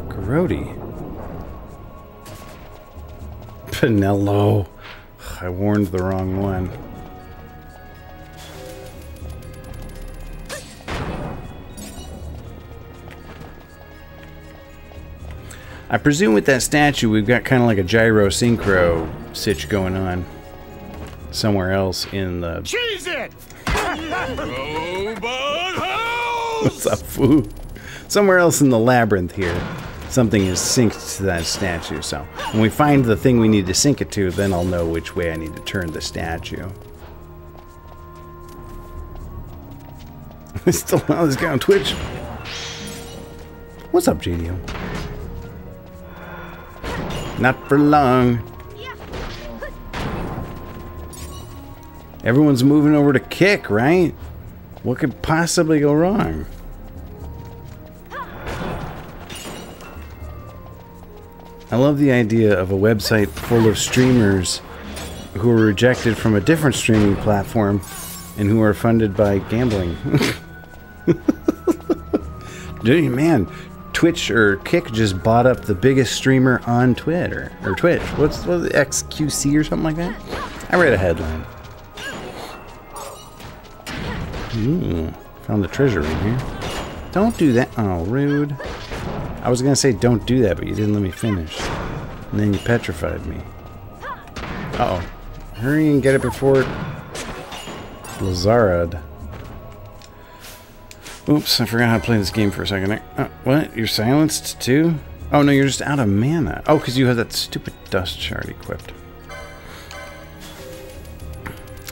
Grody. Pinello. I warned the wrong one. I presume with that statue we've got kind of like a gyro synchro sitch going on somewhere else in the... Cheese it! Robot house! What's up, foo? Somewhere else in the labyrinth here, something is synced to that statue. So when we find the thing we need to sync it to, then I'll know which way I need to turn the statue. I still know this guy on Twitch. What's up, JDO? Not for long. Everyone's moving over to kick, right? What could possibly go wrong? I love the idea of a website full of streamers who are rejected from a different streaming platform and who are funded by gambling. Dude, man, Twitch or Kick just bought up the biggest streamer on Twitter or Twitch. What's it, XQC or something like that? I read a headline. Found the treasure in here. Don't do that. Oh, rude. I was gonna say don't do that, but you didn't let me finish. And then you petrified me. Uh-oh. Hurry and get it before Lazarad. Oops, I forgot how to play this game for a second. What? You're silenced too? Oh no, you're just out of mana. Oh, because you have that stupid dust shard equipped.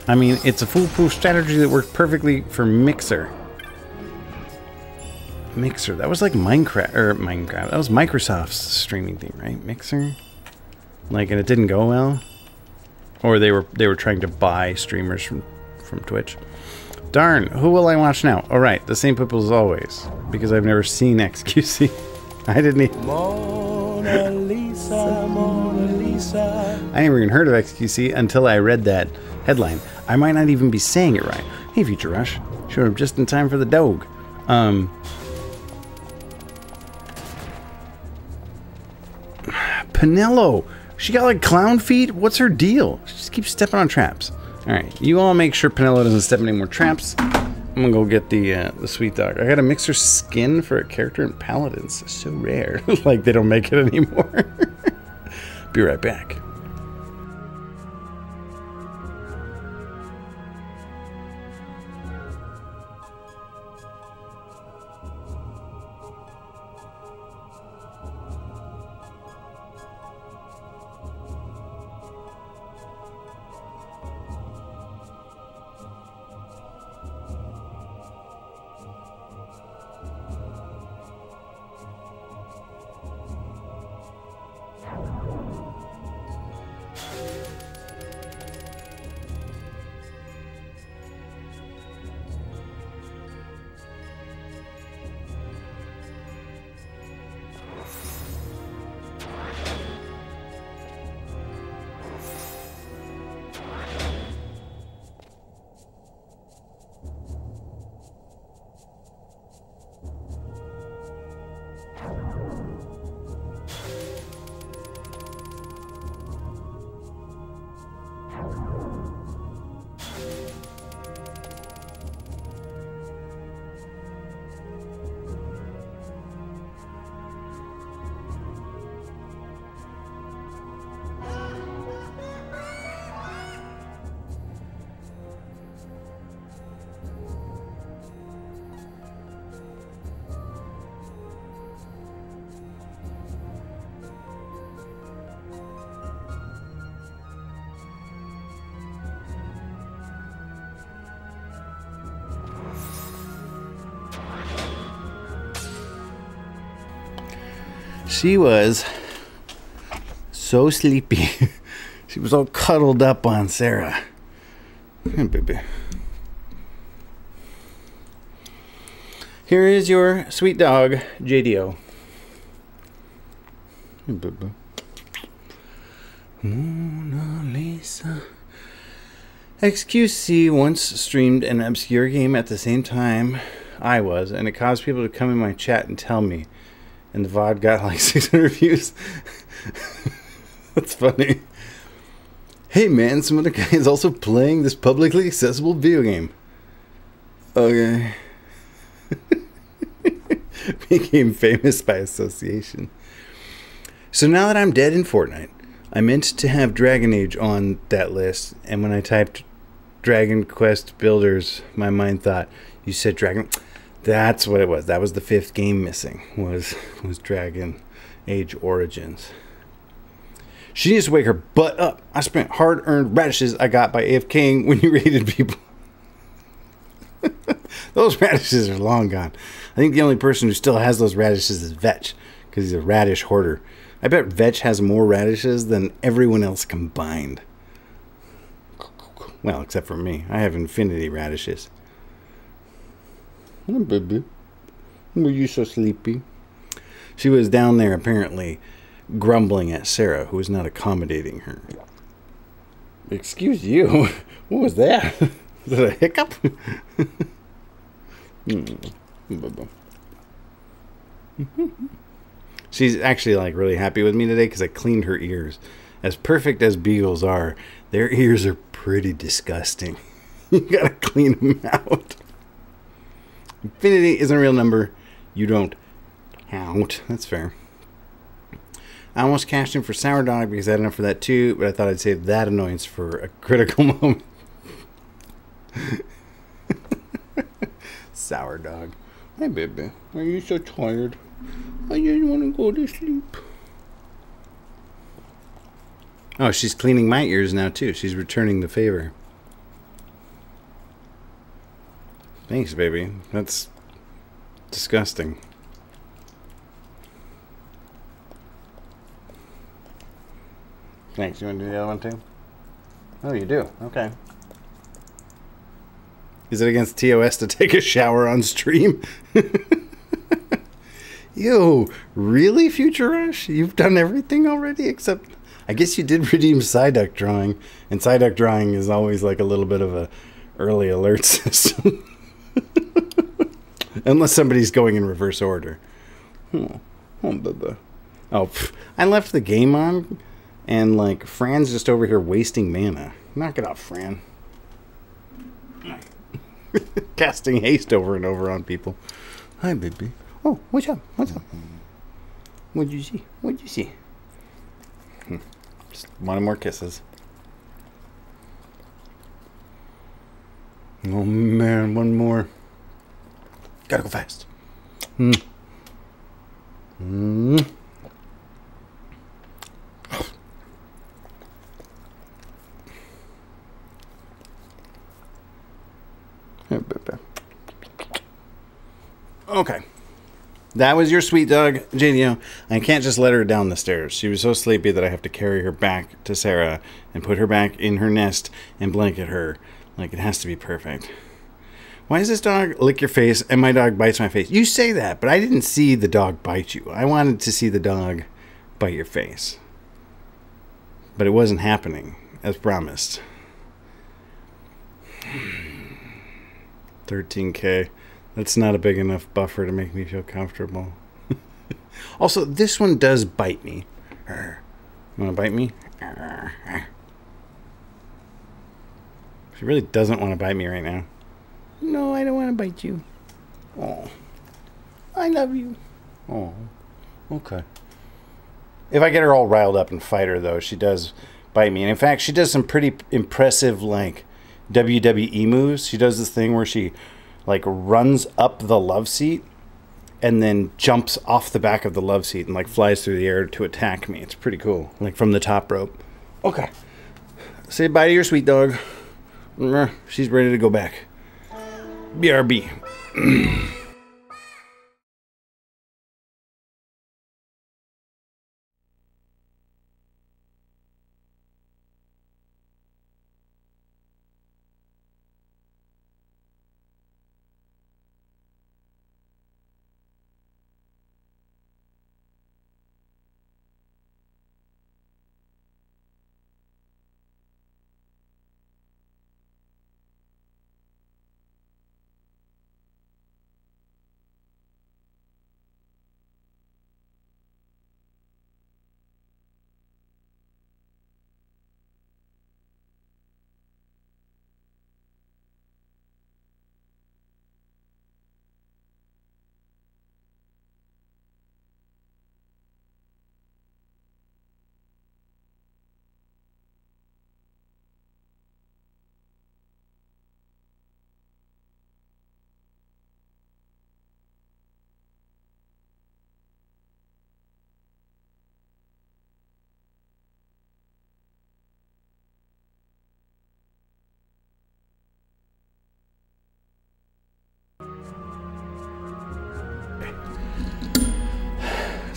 I mean, it's a foolproof strategy that worked perfectly for Mixer. Mixer, that was like Minecraft, that was Microsoft's streaming thing, right? Mixer? Like, and it didn't go well? Or they were trying to buy streamers from Twitch. Darn, who will I watch now? Oh right, the same people as always. Because I've never seen XQC. I didn't even... Mona Lisa, Mona Lisa. I never even heard of XQC until I read that headline. I might not even be saying it right. Hey, Future Rush. Showed up just in time for the dog. Pinello. She got like clown feet? What's her deal? She just keeps stepping on traps. Alright, you all make sure Pinello doesn't step in any more traps. I'm gonna go get the sweet dog. I got a Mixer skin for a character in Paladins. It's so rare. Like they don't make it anymore. Be right back. She was so sleepy. She was all cuddled up on Sarah. Hey, baby. Here is your sweet dog, JDO. Hey, baby. Mona Lisa. XQC once streamed an obscure game at the same time I was, and it caused people to come in my chat and tell me. And the VOD got like 600 views. That's funny. Hey man, some other guy is also playing this publicly accessible video game. Okay. Became famous by association. So now that I'm dead in Fortnite, I meant to have Dragon Age on that list, and when I typed Dragon Quest Builders, my mind thought, you said Dragon. That's what it was. That was the 5th game missing, was Dragon Age Origins. She needs to wake her butt up. I spent hard-earned radishes I got by AFKing when you raided people. Those radishes are long gone. I think the only person who still has those radishes is Vetch, because he's a radish hoarder. I bet Vetch has more radishes than everyone else combined. Well, except for me. I have infinity radishes. Oh, baby. Were you so sleepy? She was down there apparently grumbling at Sarah, who was not accommodating her. Excuse you? What was that? Was that a hiccup? She's actually like really happy with me today because I cleaned her ears. As perfect as beagles are, their ears are pretty disgusting. You gotta clean them out. Infinity isn't a real number. You don't count. That's fair. I almost cashed in for Sour Dog because I had enough for that too, but I thought I'd save that annoyance for a critical moment. Sour Dog. Hey, baby. Are you so tired? I just want to go to sleep. Oh, she's cleaning my ears now too. She's returning the favor. Thanks, baby. That's disgusting. Thanks. You want to do the other one too? Oh, you do? Okay. Is it against TOS to take a shower on stream? Yo, really, Future Rush? You've done everything already except... I guess you did redeem Psyduck Drawing. And Psyduck Drawing is always like a little bit of a early alert system. Unless somebody's going in reverse order. Oh, I left the game on, and like Fran's just over here wasting mana. Knock it off, Fran. Casting haste over and over on people. Hi, baby. Oh, what's up? What's up? What'd you see? What'd you see? Just wanted more kisses. Oh man, one more. Gotta go fast. Hey, baby. Okay. That was your sweet dog, JDO. I can't just let her down the stairs. She was so sleepy that I have to carry her back to Sarah and put her back in her nest and blanket her. Like, it has to be perfect. Why does this dog lick your face and my dog bites my face? You say that, but I didn't see the dog bite you. I wanted to see the dog bite your face. But it wasn't happening, as promised. 13K. That's not a big enough buffer to make me feel comfortable. Also, this one does bite me. You want to bite me? She really doesn't want to bite me right now. No, I don't want to bite you. Oh, I love you. Oh, okay. If I get her all riled up and fight her, though, she does bite me. And in fact, she does some pretty impressive, like, WWE moves. She does this thing where she... like runs up the love seat and then jumps off the back of the love seat and like flies through the air to attack me. It's pretty cool. Like from the top rope. Okay. Say bye to your sweet dog. She's ready to go back. BRB.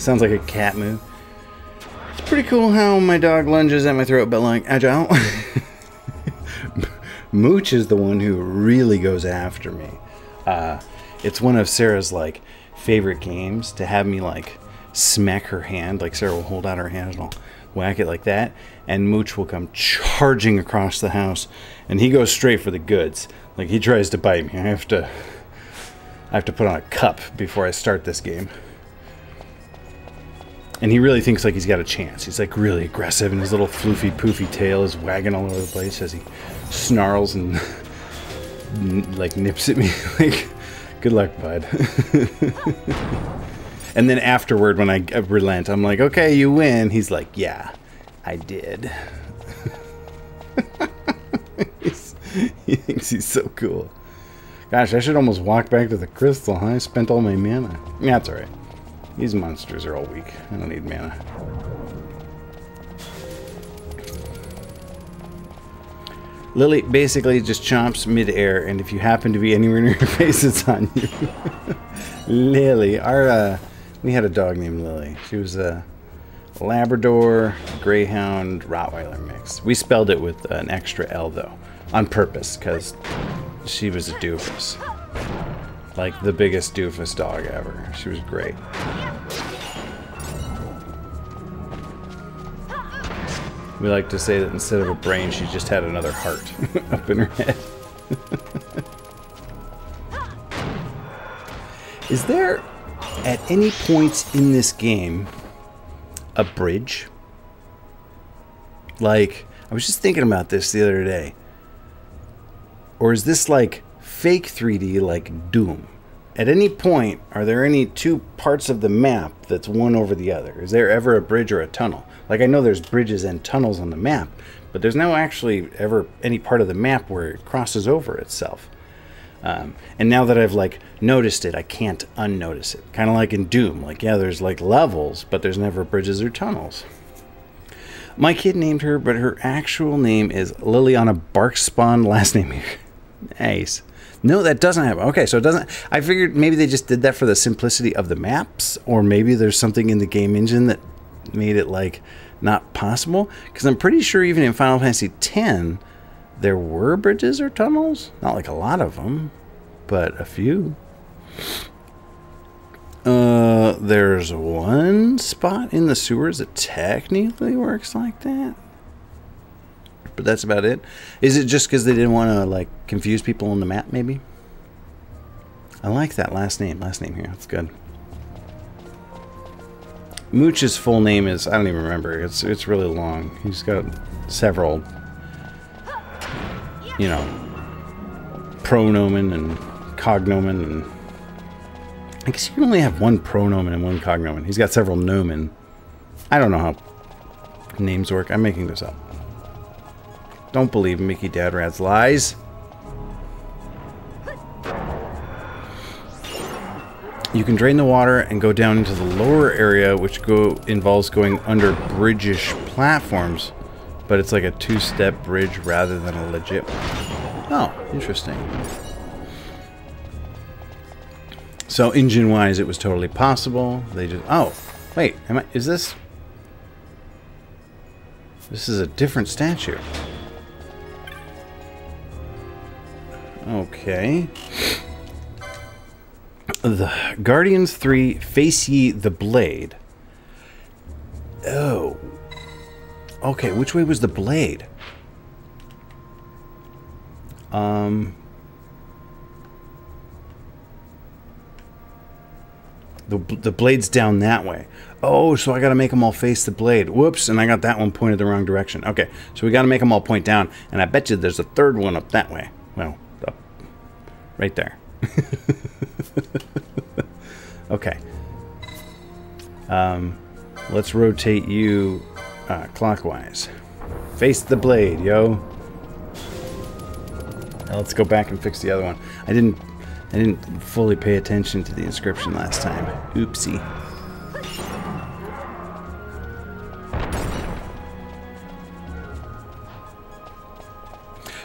Sounds like a cat move. It's pretty cool how my dog lunges at my throat, but like, agile. Mooch is the one who really goes after me. It's one of Sarah's like favorite games to have me like smack her hand. Like Sarah will hold out her hand and I'll whack it like that, and Mooch will come charging across the house, and he goes straight for the goods. Like he tries to bite me. I have to put on a cup before I start this game. And he really thinks like he's got a chance. He's like really aggressive, and his little floofy poofy tail is wagging all over the place as he snarls and like nips at me. Like, good luck, bud. And then afterward, when I relent, I'm like, okay, you win. He's like, yeah, I did. He thinks he's so cool. Gosh, I should almost walk back to the crystal, huh? I spent all my mana. Yeah, that's alright. These monsters are all weak. I don't need mana. Lily basically just chomps mid-air, and if you happen to be anywhere near your face, it's on you. Lily. We had a dog named Lily. She was a Labrador, Greyhound, Rottweiler mix. We spelled it with an extra L, though, on purpose, because she was a doofus. Like the biggest doofus dog ever. She was great. We like to say that instead of a brain, she just had another heart up in her head. Is there, at any point in this game, a bridge? Like, I was just thinking about this the other day. Or is this like fake 3D like Doom? At any point, are there any two parts of the map that's one over the other? Is there ever a bridge or a tunnel? Like, I know there's bridges and tunnels on the map, but there's no actually ever any part of the map where it crosses over itself. And now that I've like noticed it, I can't unnotice it. Kind of like in Doom. Like, yeah, there's like levels, but there's never bridges or tunnels. My kid named her, but her actual name is Liliana Barkspawn, last name here. Nice. No, that doesn't happen. Okay, so it doesn't... I figured maybe they just did that for the simplicity of the maps, or maybe there's something in the game engine that made it, like, not possible. Because I'm pretty sure even in Final Fantasy X, there were bridges or tunnels. Not like a lot of them, but a few. There's one spot in the sewers that technically works like that. But that's about it. Is it just because they didn't want to like confuse people on the map, maybe? I like that last name here. That's good. Mooch's full name is, I don't even remember. It's really long. He's got several, you know, pronomen and cognomen, and I guess you can only have one pronomen and one cognomen. He's got several nomen. I don't know how names work. I'm making this up. Don't believe Mickey Dadrad's lies. You can drain the water and go down into the lower area, which involves going under bridge-ish platforms, but it's like a two-step bridge rather than a legit one. Oh, interesting. So engine-wise, it was totally possible. They just... Oh, wait. Is this... This is a different statue. Okay. The Guardians 3 Face Ye the Blade. Oh. Okay, which way was the blade? The blade's down that way. Oh, so I gotta make them all face the blade. Whoops, and I got that one pointed the wrong direction. Okay, so we gotta make them all point down, and I bet you there's a third one up that way. Well, up right there. Okay. Let's rotate you clockwise. Face the blade, yo. Now let's go back and fix the other one. I didn't fully pay attention to the inscription last time. Oopsie.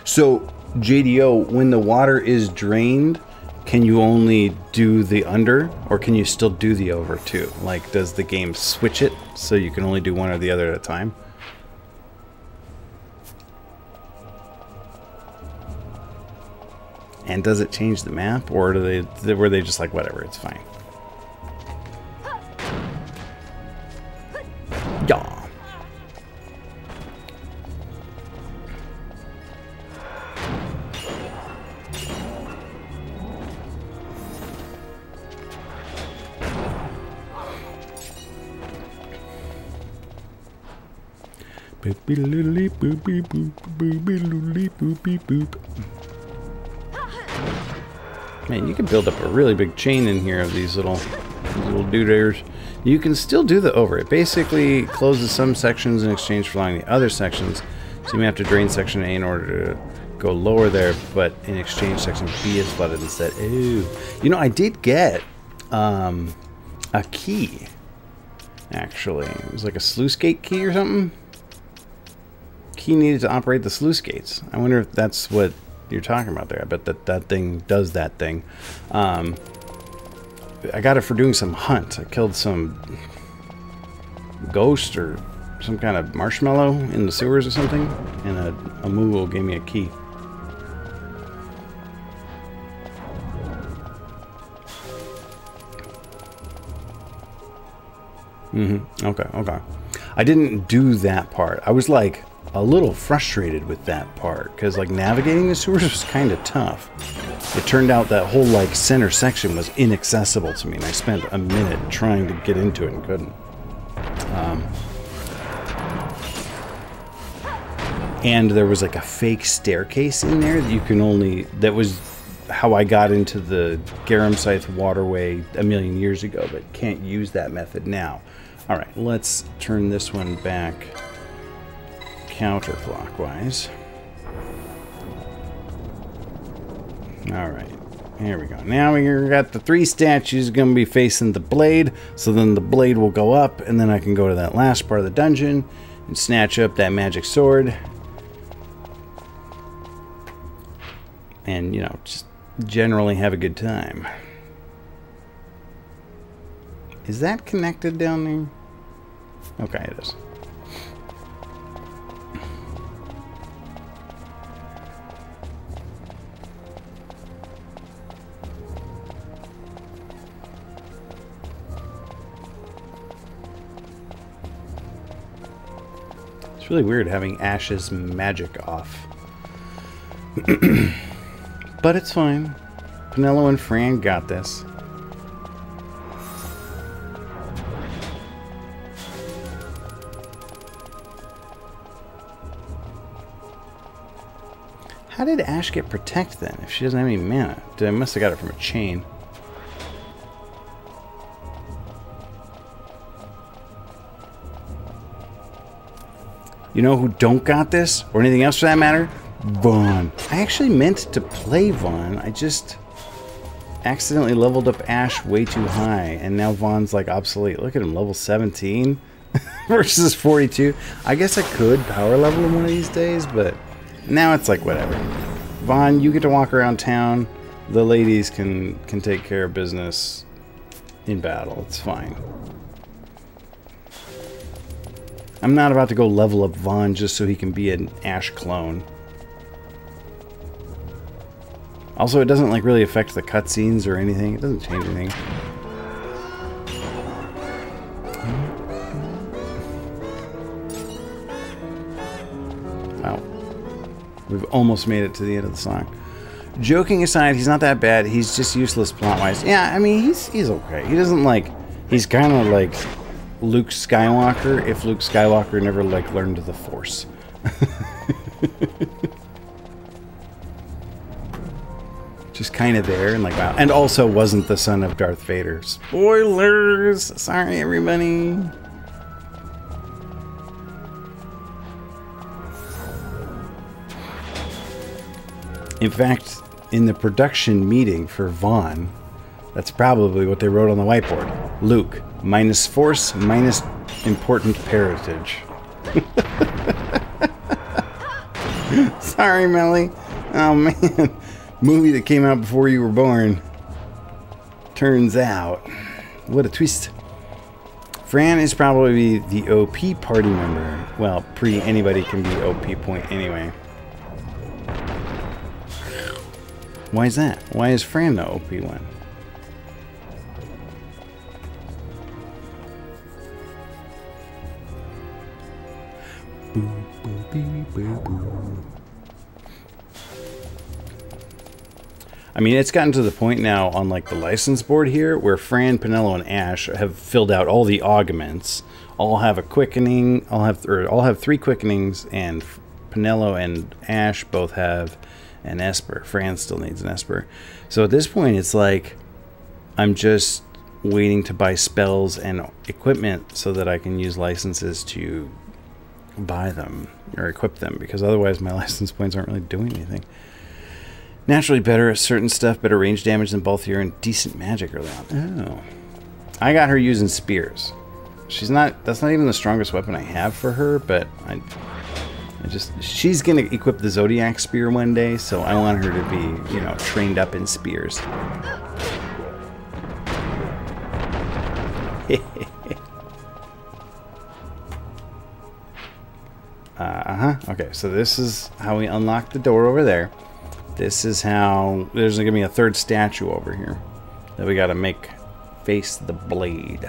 So, JDO, when the water is drained, can you only do the under, or can you still do the over too? Like, does the game switch it so you can only do one or the other at a time? And does it change the map, or were they just like, whatever, it's fine? Yeah. Man, you can build up a really big chain in here of these little dooders. You can still do the over. It basically closes some sections in exchange for allowing the other sections. So you may have to drain section A in order to go lower there, but in exchange section B is flooded instead. Ooh. You know, I did get a key, actually. It was like a sluice gate key or something. Key needed to operate the sluice gates. I wonder if that's what you're talking about there. I bet that thing does that thing. I got it for doing some hunt. I killed some ghost or some kind of marshmallow in the sewers or something, and a Moogle gave me a key. Okay. I didn't do that part. I was like a little frustrated with that part because like navigating the sewers was kind of tough. It turned out that whole like center section was inaccessible to me, and I spent a minute trying to get into it and couldn't. And there was like a fake staircase in there that you can only, that was how I got into the Garum Scythe waterway a million years ago, but can't use that method now. All right, let's turn this one back counterclockwise. All right, here we go. Now we got the 3 statues going to be facing the blade, so then the blade will go up, and then I can go to that last part of the dungeon and snatch up that magic sword. And, you know, just generally have a good time. Is that connected down there? Okay, it is. It's really weird having Ash's magic off. But it's fine. Pinello and Fran got this. How did Ash get Protect then, if she doesn't have any mana? I must have got it from a chain. You know who don't got this, or anything else for that matter? Vaughn. I actually meant to play Vaughn. I just accidentally leveled up Ash way too high, and now Vaughn's like obsolete. Look at him, level 17 versus 42. I guess I could power level him one of these days, but now it's like whatever. Vaughn, you get to walk around town. The ladies can take care of business in battle. It's fine. I'm not about to go level up Vaughn just so he can be an Ash clone. Also, it doesn't like really affect the cutscenes or anything. It doesn't change anything. Wow. We've almost made it to the end of the song. Joking aside, he's not that bad. He's just useless plot-wise. Yeah, I mean, he's okay. He doesn't like... He's kind of like Luke Skywalker if Luke Skywalker never like learned the Force. Just kind of there and like wow, and also wasn't the son of Darth Vader. Spoilers! Sorry, everybody. In fact, in the production meeting for Vaughn, that's probably what they wrote on the whiteboard. Luke, minus Force, minus important parentage. Sorry, Melly. Oh man. Movie that came out before you were born. Turns out, what a twist. Fran is probably the OP party member. Well, anybody can be OP point anyway. Why is that? Why is Fran the OP one? I mean, it's gotten to the point now on like the license board here where Fran, Penelo, and Ash have filled out all the augments. All have a quickening. All have 3 quickenings, and Penelo and Ash both have an Esper. Fran still needs an Esper. So at this point, it's like I'm just waiting to buy spells and equipment so that I can use licenses to buy them or equip them, because otherwise my license points aren't really doing anything. Naturally better at certain stuff, better range damage than both here, and decent magic early on. Oh. I got her using spears. That's not even the strongest weapon I have for her, but she's gonna equip the Zodiac spear one day, so I want her to be, you know, trained up in spears. Okay, so this is how we unlock the door over there. This is how there's gonna be a third statue over here that we gotta make face the blade.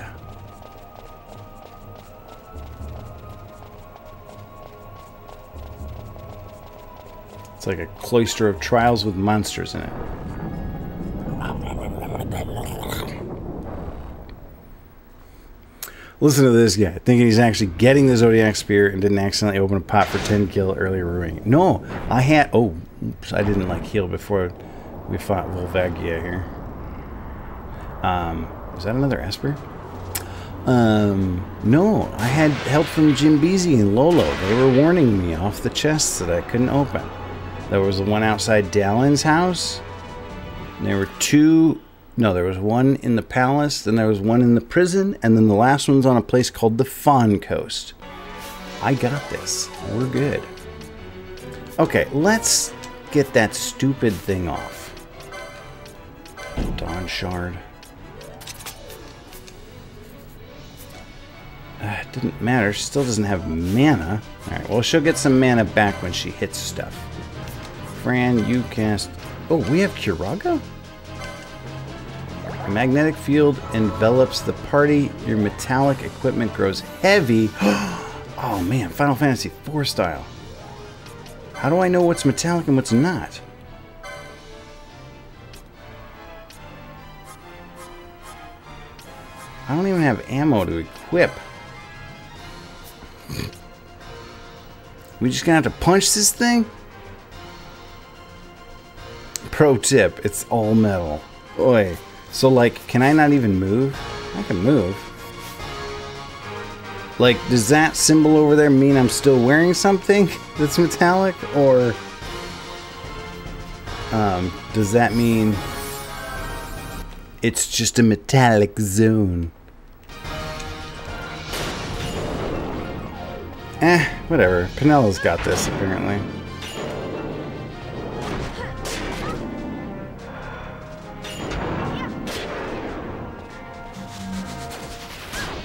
It's like a cloister of trials with monsters in it. Listen to this guy, thinking he's actually getting the Zodiac Spear and didn't accidentally open a pot for 10 kill earlier ruining. No, I had... Oh, oops, I didn't like heal before we fought Volvagia here. Was that another Esper? No, I had help from Jimbeezy and Lolo. They were warning me off the chests that I couldn't open. There was the one outside Dallin's house. And there were 2... No, there was one in the palace, then there was one in the prison, and then the last one's on a place called the Fawn Coast. I got this. We're good. Okay, let's get that stupid thing off. Dawn Shard. It didn't matter. She still doesn't have mana. Alright, well, she'll get some mana back when she hits stuff. Fran, you cast... Oh, we have Curaga? A magnetic field envelops the party. Your metallic equipment grows heavy. Oh man, Final Fantasy IV style. How do I know what's metallic and what's not? I don't even have ammo to equip. We just gonna have to punch this thing? Pro tip, it's all metal. Oi. So, like, can I not even move? I can move. Like, does that symbol over there mean I'm still wearing something that's metallic? Or does that mean it's just a metallic zone? Whatever. Penelo's got this, apparently.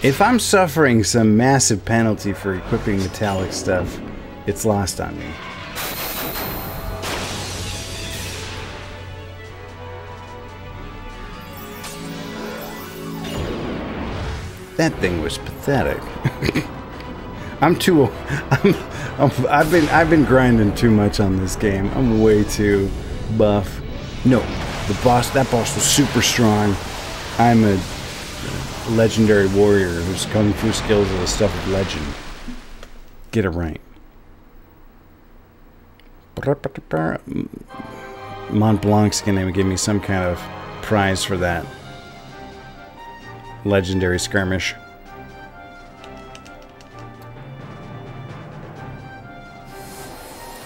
If I'm suffering some massive penalty for equipping metallic stuff, it's lost on me. That thing was pathetic. I've been grinding too much on this game. I'm way too buff. No, that boss was super strong. I'm a legendary warrior whose kung fu skills are the stuff of legend. Get it right. Mont Blanc's gonna give me some kind of prize for that legendary skirmish.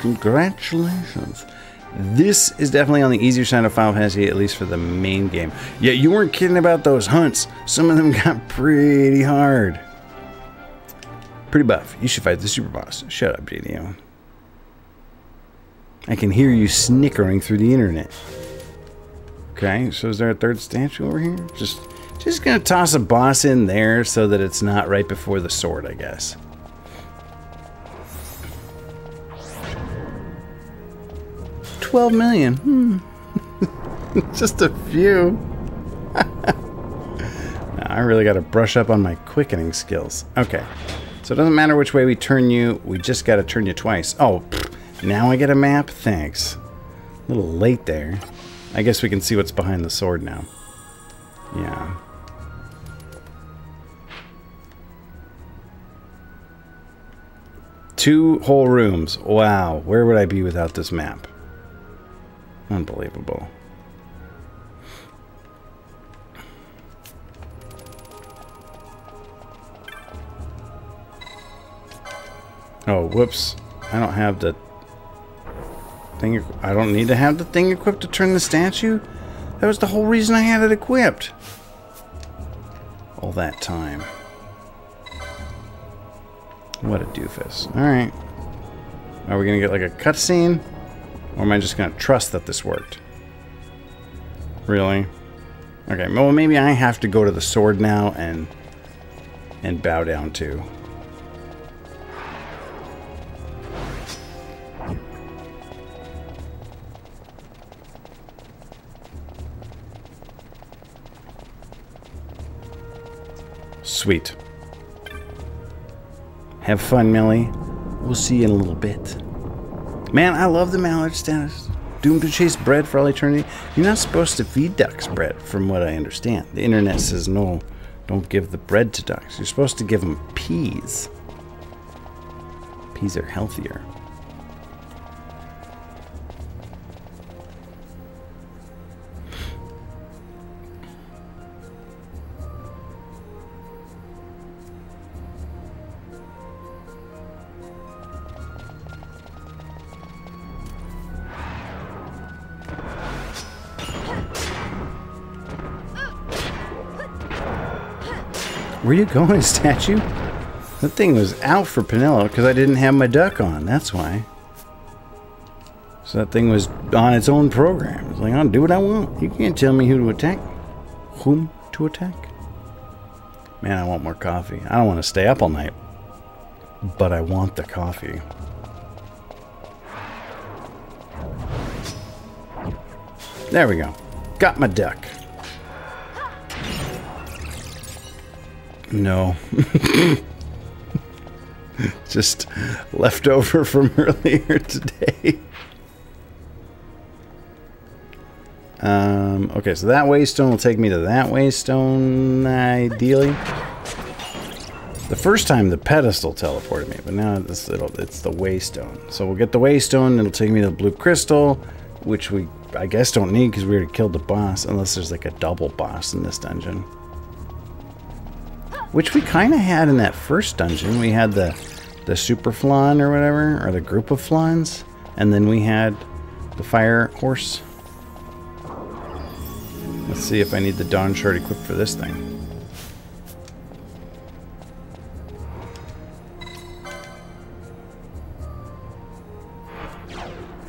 Congratulations. This is definitely on the easier side of Final Fantasy, at least for the main game. Yeah, you weren't kidding about those hunts. Some of them got pretty hard. Pretty buff. You should fight the super boss. Shut up, JDO. I can hear you snickering through the internet. Okay, so is there a third statue over here? Just gonna toss a boss in there so that it's not right before the sword, I guess. $12 million. Just a few. I really got to brush up on my quickening skills. Okay, so it doesn't matter which way we turn you. We just got to turn you twice. Oh, now I get a map? Thanks. A little late there. I guess we can see what's behind the sword now. Yeah. Two whole rooms. Wow. Where would I be without this map? Unbelievable. Oh, whoops. I don't have the thing. I don't need to have the thing equipped to turn the statue? That was the whole reason I had it equipped. All that time. What a doofus. Alright. Are we going to get like a cutscene? Or am I just going to trust that this worked? Really? Okay, well maybe I have to go to the sword now and bow down too. Sweet. Have fun, Millie. We'll see you in a little bit. Man, I love the mallard status. Doomed to chase bread for all eternity. You're not supposed to feed ducks bread, from what I understand. The internet says no, don't give the bread to ducks. You're supposed to give them peas. Peas are healthier. Where you going, statue? That thing was out for Penello because I didn't have my duck on. That's why. So that thing was on its own program. It's like, I'll do what I want. You can't tell me who to attack. Whom to attack? Man, I want more coffee. I don't want to stay up all night. But I want the coffee. There we go. Got my duck. No. Just left over from earlier today. Okay, so that waystone will take me to that waystone, ideally. The first time the pedestal teleported me, but now it's the waystone. So we'll get the waystone, it'll take me to the blue crystal, which we, I guess, don't need because we already killed the boss, unless there's like a double boss in this dungeon. Which we kind of had in that first dungeon. We had the super flan or whatever, or the group of flans, and then we had the fire horse. Let's see if I need the dawn shard equipped for this thing.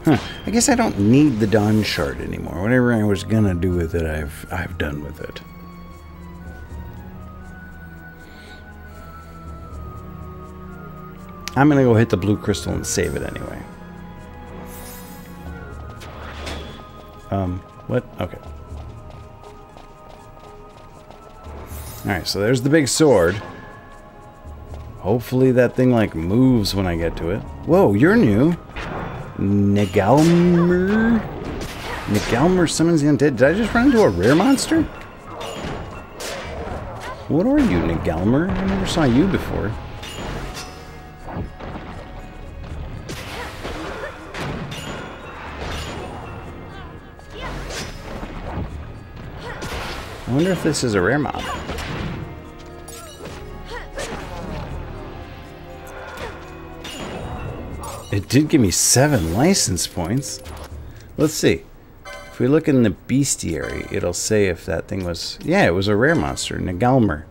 Huh. I guess I don't need the dawn shard anymore. Whatever I was gonna do with it, I've done with it. I'm gonna go hit the blue crystal and save it anyway. What? Okay. Alright, so there's the big sword. Hopefully that thing, like, moves when I get to it. Whoa, you're new. Negalmer? Negalmer summons the undead. Did I just run into a rare monster? What are you, Negalmer? I never saw you before. I wonder if this is a rare mob. It did give me 7 license points. Let's see. If we look in the bestiary, it'll say if that thing was... Yeah, it was a rare monster. Negalmer.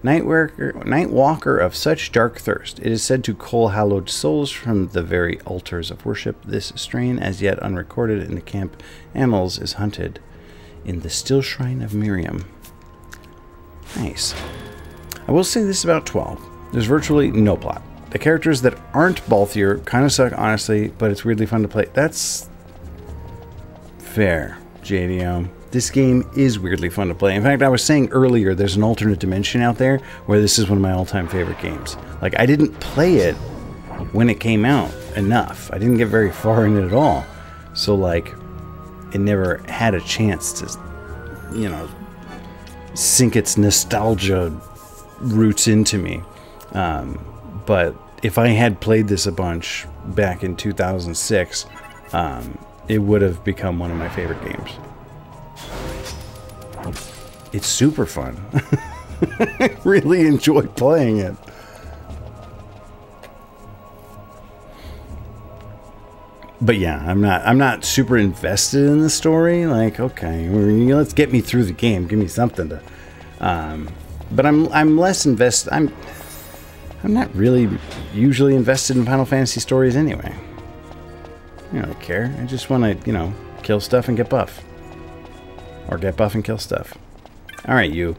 Nightwalker of such dark thirst. It is said to cull hallowed souls from the very altars of worship. This strain, as yet unrecorded in the camp annals, is hunted in the Still Shrine of Miriam. Nice. I will say this about 12. There's virtually no plot. The characters that aren't Balthier kind of suck, honestly, but it's weirdly fun to play. That's fair, JDO. This game is weirdly fun to play. In fact, I was saying earlier, there's an alternate dimension out there where this is one of my all-time favorite games. Like, I didn't play it when it came out enough. I didn't get very far in it at all. So, like, it never had a chance to, you know, sink its nostalgia roots into me. But if I had played this a bunch back in 2006, it would have become one of my favorite games. It's super fun. I really enjoy playing it. But yeah, I'm not super invested in the story. Like, okay, let's get me through the game. Give me something to. But I'm less invested. I'm not really usually invested in Final Fantasy stories anyway. I don't really care. I just want to, you know, kill stuff and get buff, or get buff and kill stuff. All right, you.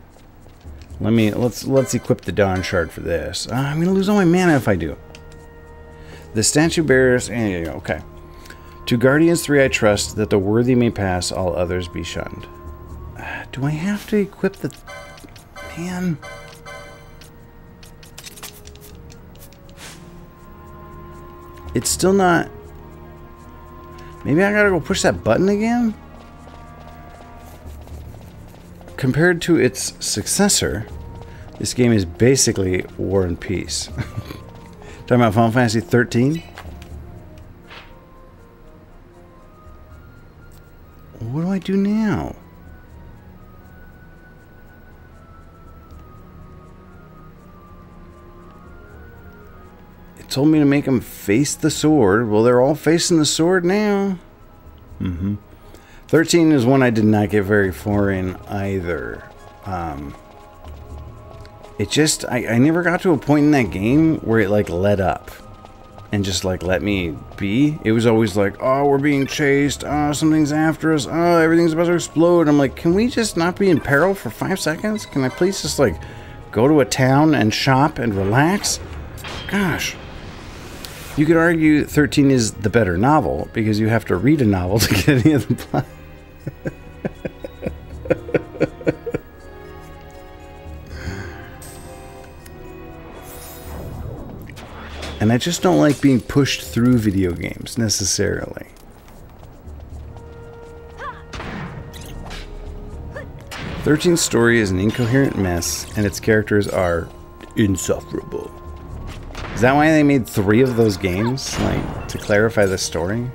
Let's equip the Dawn Shard for this. I'm gonna lose all my mana if I do. The statue bearers. Okay. To Guardians 3 I trust, that the worthy may pass, all others be shunned. Do I have to equip the... Man... It's still not... Maybe I gotta go push that button again? Compared to its successor, this game is basically War and Peace. Talking about Final Fantasy 13? What do I do now? It told me to make them face the sword. Well, they're all facing the sword now. 13 is one I did not get very far in either. It just... I never got to a point in that game where it, like, let up. And just, like, let me be. It was always like, oh, we're being chased. Oh, something's after us. Oh, everything's about to explode. I'm like, can we just not be in peril for 5 seconds? Can I please just, like, go to a town and shop and relax? Gosh. You could argue 13 is the better novel, because you have to read a novel to get any of the plot. And I just don't like being pushed through video games, necessarily. Thirteen's story is an incoherent mess, and its characters are insufferable. Is that why they made 3 of those games? Like, to clarify the story?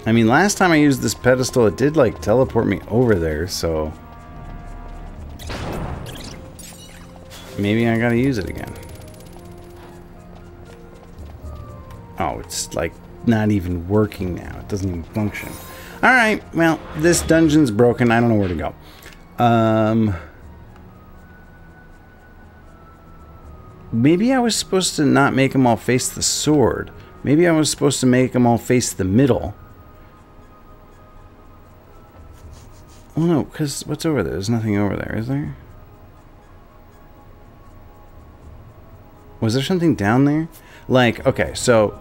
I mean, last time I used this pedestal, it did, like, teleport me over there, so... maybe I gotta use it again. Oh, it's like not even working now. It doesn't even function. Alright, well, this dungeon's broken. I don't know where to go. Maybe I was supposed to not make them all face the sword. Maybe I was supposed to make them all face the middle. Oh no, because what's over there? There's nothing over there, is there? Was there something down there? Like, okay, so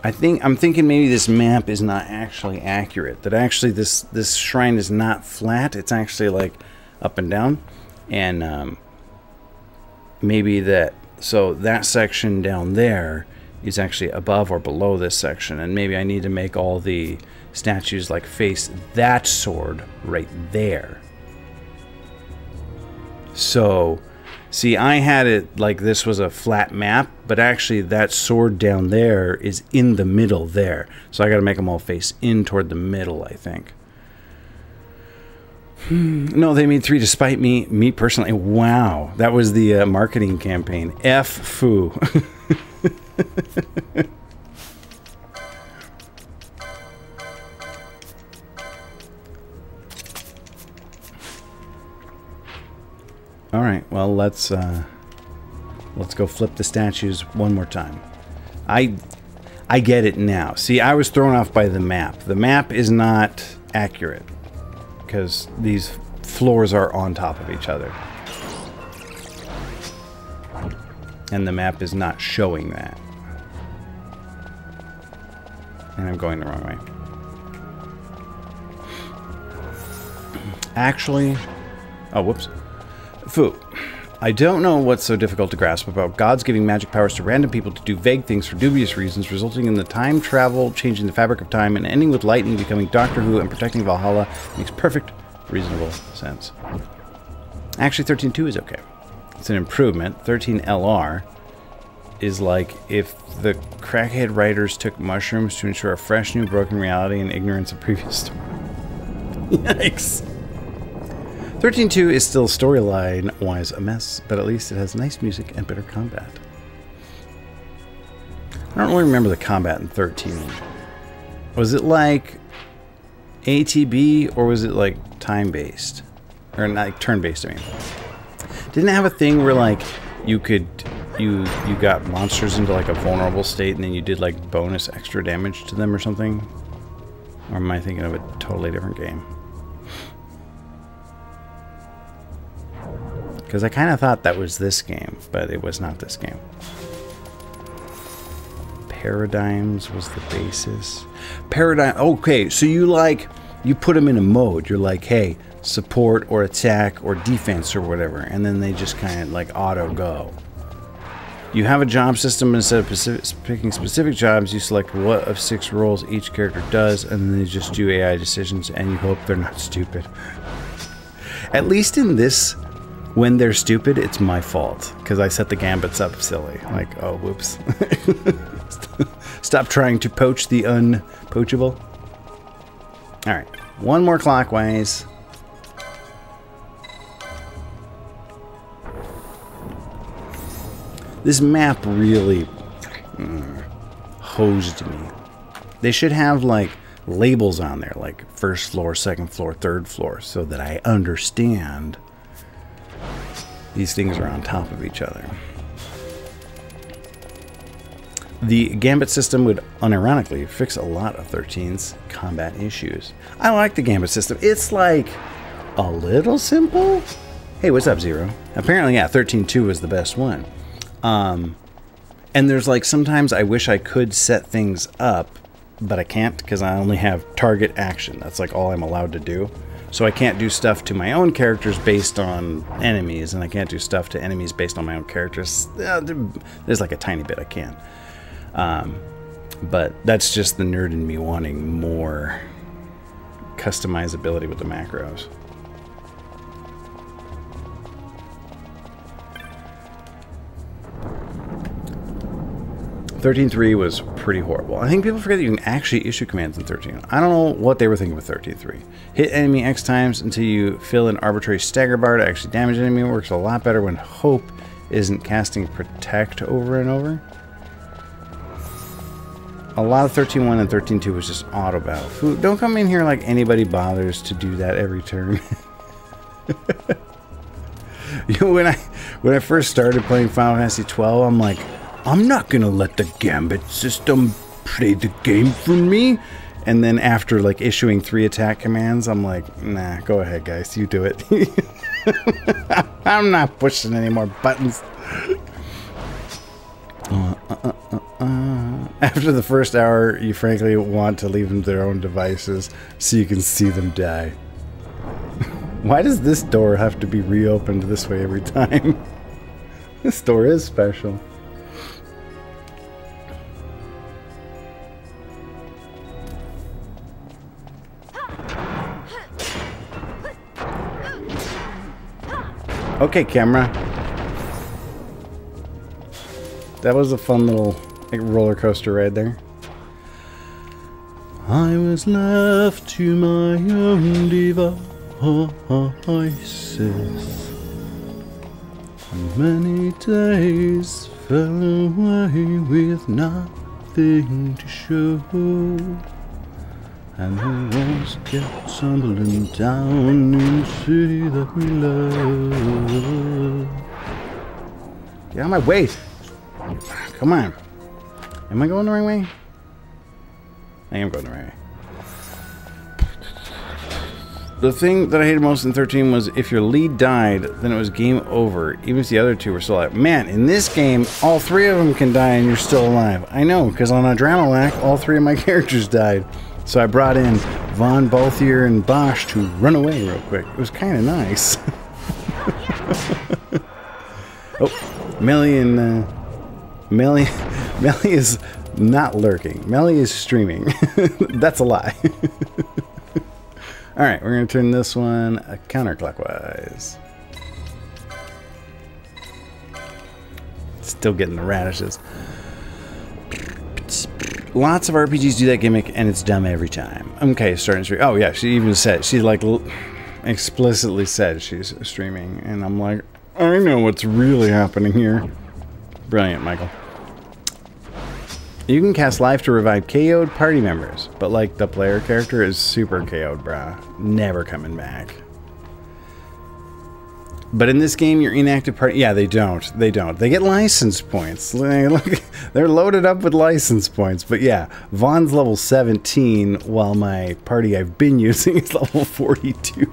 I'm thinking maybe this map is not actually accurate. That actually this shrine is not flat. It's actually like up and down. And maybe that section down there is actually above or below this section. And maybe I need to make all the statues like face that sword right there. So... see, I had it like this was a flat map, but actually that sword down there is in the middle there. So I got to make them all face in toward the middle, I think. No, they made 3 to spite me. Me personally. Wow. That was the marketing campaign. F foo. All right, well, let's go flip the statues one more time. I I get it now. See, I was thrown off by the map. The map is not accurate because these floors are on top of each other. And the map is not showing that. And I'm going the wrong way. Actually... Oh, whoops. Foo. I don't know what's so difficult to grasp about gods giving magic powers to random people to do vague things for dubious reasons, resulting in the time travel, changing the fabric of time, and ending with lightning becoming Doctor Who and protecting Valhalla makes perfect, reasonable sense. Actually, 13.2 is okay. It's an improvement. 13LR is like if the crackhead writers took mushrooms to ensure a fresh, new, broken reality in ignorance of previous story. Yikes. 13.2 is still storyline-wise a mess, but at least it has nice music and better combat. I don't really remember the combat in 13. Was it like ATB or was it like time-based? Or not, like turn-based, I mean. Didn't it have a thing where like you could... You got monsters into like a vulnerable state and then you did like bonus extra damage to them or something? Or am I thinking of a totally different game? Because I kind of thought that was this game, but it was not this game. Paradigms was the basis. Paradigm. Okay, so you put them in a mode. You're like, hey, support or attack or defense or whatever, and then they just kind of like auto go. You have a job system. Instead of picking specific jobs, you select what of 6 roles each character does, and then they just do AI decisions, and you hope they're not stupid. At least in this... When they're stupid, it's my fault. Because I set the gambits up silly. Like, oh, whoops. Stop trying to poach the unpoachable. Alright. One more clockwise. This map really hosed me. They should have, like, labels on there. Like, first floor, second floor, third floor. So that I understand... These things are on top of each other. The Gambit system would unironically fix a lot of 13's combat issues. I like the Gambit system. It's like a little simple. Hey, what's up, Zero? Apparently, yeah, 13.2 is the best one. And there's like sometimes I wish I could set things up, but I can't because I only have target action. That's like all I'm allowed to do. So I can't do stuff to my own characters based on enemies, and I can't do stuff to enemies based on my own characters. There's like a tiny bit I can. But that's just the nerd in me wanting more customizability with the macros. .13.3 was pretty horrible. I think people forget that you can actually issue commands in 13. I don't know what they were thinking with 13.3. Hit enemy X times until you fill an arbitrary stagger bar to actually damage an enemy. It works a lot better when Hope isn't casting Protect over and over. A lot of 13.1 and 13.2 was just auto battle. Don't come in here like anybody bothers to do that every turn. You know, when I first started playing Final Fantasy XII, I'm like, I'm not gonna let the Gambit system play the game for me. And then after like issuing 3 attack commands, I'm like, nah, go ahead guys, you do it. I'm not pushing any more buttons. After the first hour, you frankly want to leave them to their own devices so you can see them die. Why does this door have to be reopened this way every time? This door is special. Okay, camera. That was a fun little roller coaster ride there. I was left to my own devices. Many days fell away with nothing to show. And the walls kept tumbling down in the city that we love. Get out of my way! Come on. Am I going the right way? I am going the right way. The thing that I hated most in 13 was if your lead died, then it was game over, even if the other two were still alive. Man, in this game, all three of them can die and you're still alive. I know, because on Adrenalac, all three of my characters died. So I brought in Von, Balthier, and Bosch to run away real quick. It was kind of nice. Oh, Melly and... Melly is not lurking. Melly is streaming. That's a lie. Alright, we're going to turn this one counterclockwise. Still getting the radishes. Lots of RPGs do that gimmick, and it's dumb every time. Okay, starting stream. Oh, yeah, she even said, she like explicitly said she's streaming, and I'm like, I know what's really happening here. Brilliant, Michael. You can cast life to revive KO'd party members, but like the player character is super KO'd, brah. Never coming back. But in this game, your inactive party... Yeah, they don't. They don't. They get license points. Look, they're loaded up with license points. But yeah, Vaughn's level 17, while my party I've been using is level 42.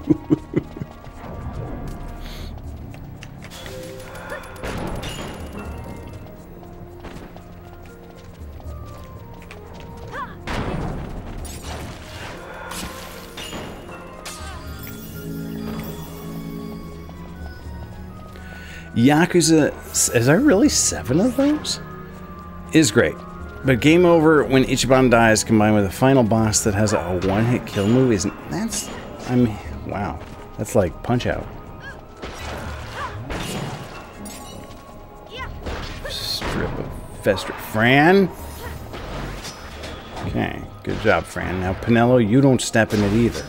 Yakuza, is there really 7 of those? Is great. But game over when Ichiban dies combined with a final boss that has a one-hit kill move isn't... That's... I mean, wow. That's like Punch-Out. Strip of Fester... Fran? Okay, good job, Fran. Now, Pinello, you don't step in it either.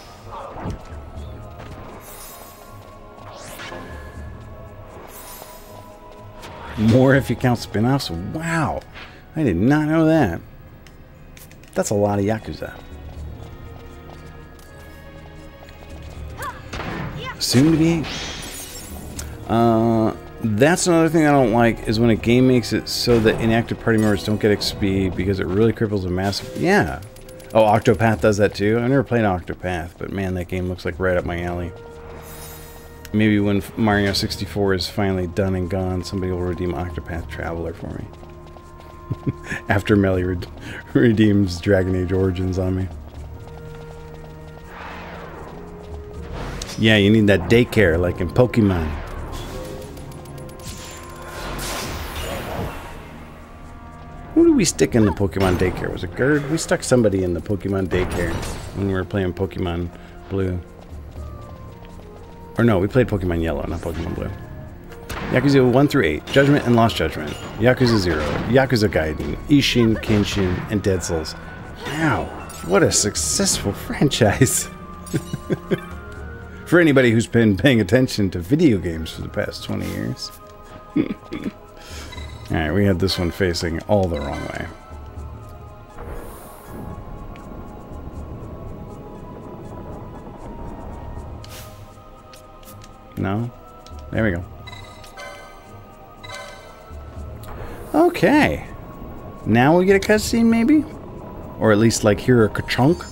More if you count spin-offs? Wow. I did not know that. That's a lot of Yakuza. Soon to be. That's another thing I don't like, is when a game makes it so that inactive party members don't get XP because it really cripples a massive... Yeah. Oh, Octopath does that too? I've never played Octopath, but man, that game looks like right up my alley. Maybe when Mario 64 is finally done and gone, somebody will redeem Octopath Traveler for me. After Melly redeems Dragon Age Origins on me. Yeah, you need that daycare like in Pokemon. Who did we stick in the Pokemon daycare? Was it Gerd? We stuck somebody in the Pokemon daycare when we were playing Pokemon Blue. Or no, we played Pokemon Yellow, not Pokemon Blue. Yakuza 1 through 8, Judgment and Lost Judgment, Yakuza 0, Yakuza Gaiden, Ishin, Kenshin, and Dead Souls. Wow, what a successful franchise. For anybody who's been paying attention to video games for the past 20 years. Alright, we had this one facing all the wrong way. No? There we go. Okay. Now we get a cutscene, maybe? Or at least, like, hear a ka-chunk?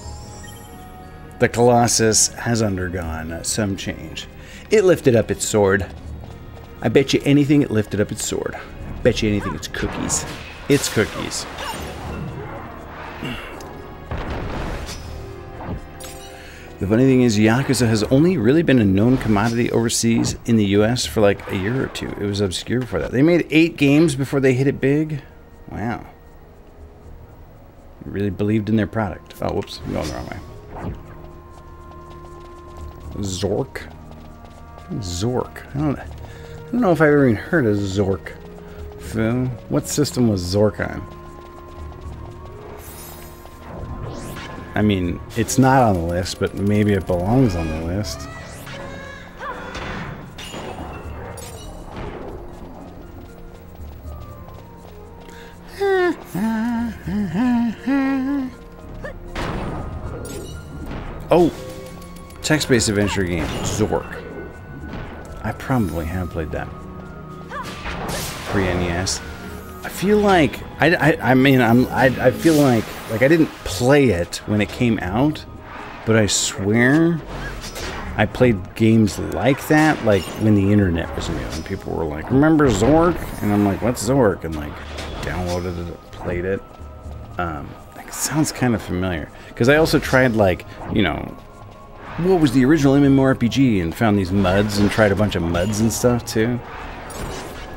The Colossus has undergone some change. It lifted up its sword. I bet you anything it lifted up its sword. I bet you anything it's cookies. It's cookies. The funny thing is, Yakuza has only really been a known commodity overseas in the US for like a year or two. It was obscure before that. They made 8 games before they hit it big. Wow. They really believed in their product. Oh, whoops. I'm going the wrong way. Zork? Zork. I don't know if I've ever even heard of Zork. What system was Zork on? I mean, it's not on the list, but maybe it belongs on the list. Oh! Text-based adventure game, Zork. I probably have played that. Pre-NES. I feel like I mean I feel like I didn't play it when it came out, but I swear I played games like that like when the internet was new and people were like, "Remember Zork?" And I'm like, "What's Zork?" And like downloaded it, played it. It sounds kind of familiar because I also tried like, you know, what was the original MMORPG and found these MUDs and tried a bunch of MUDs and stuff too.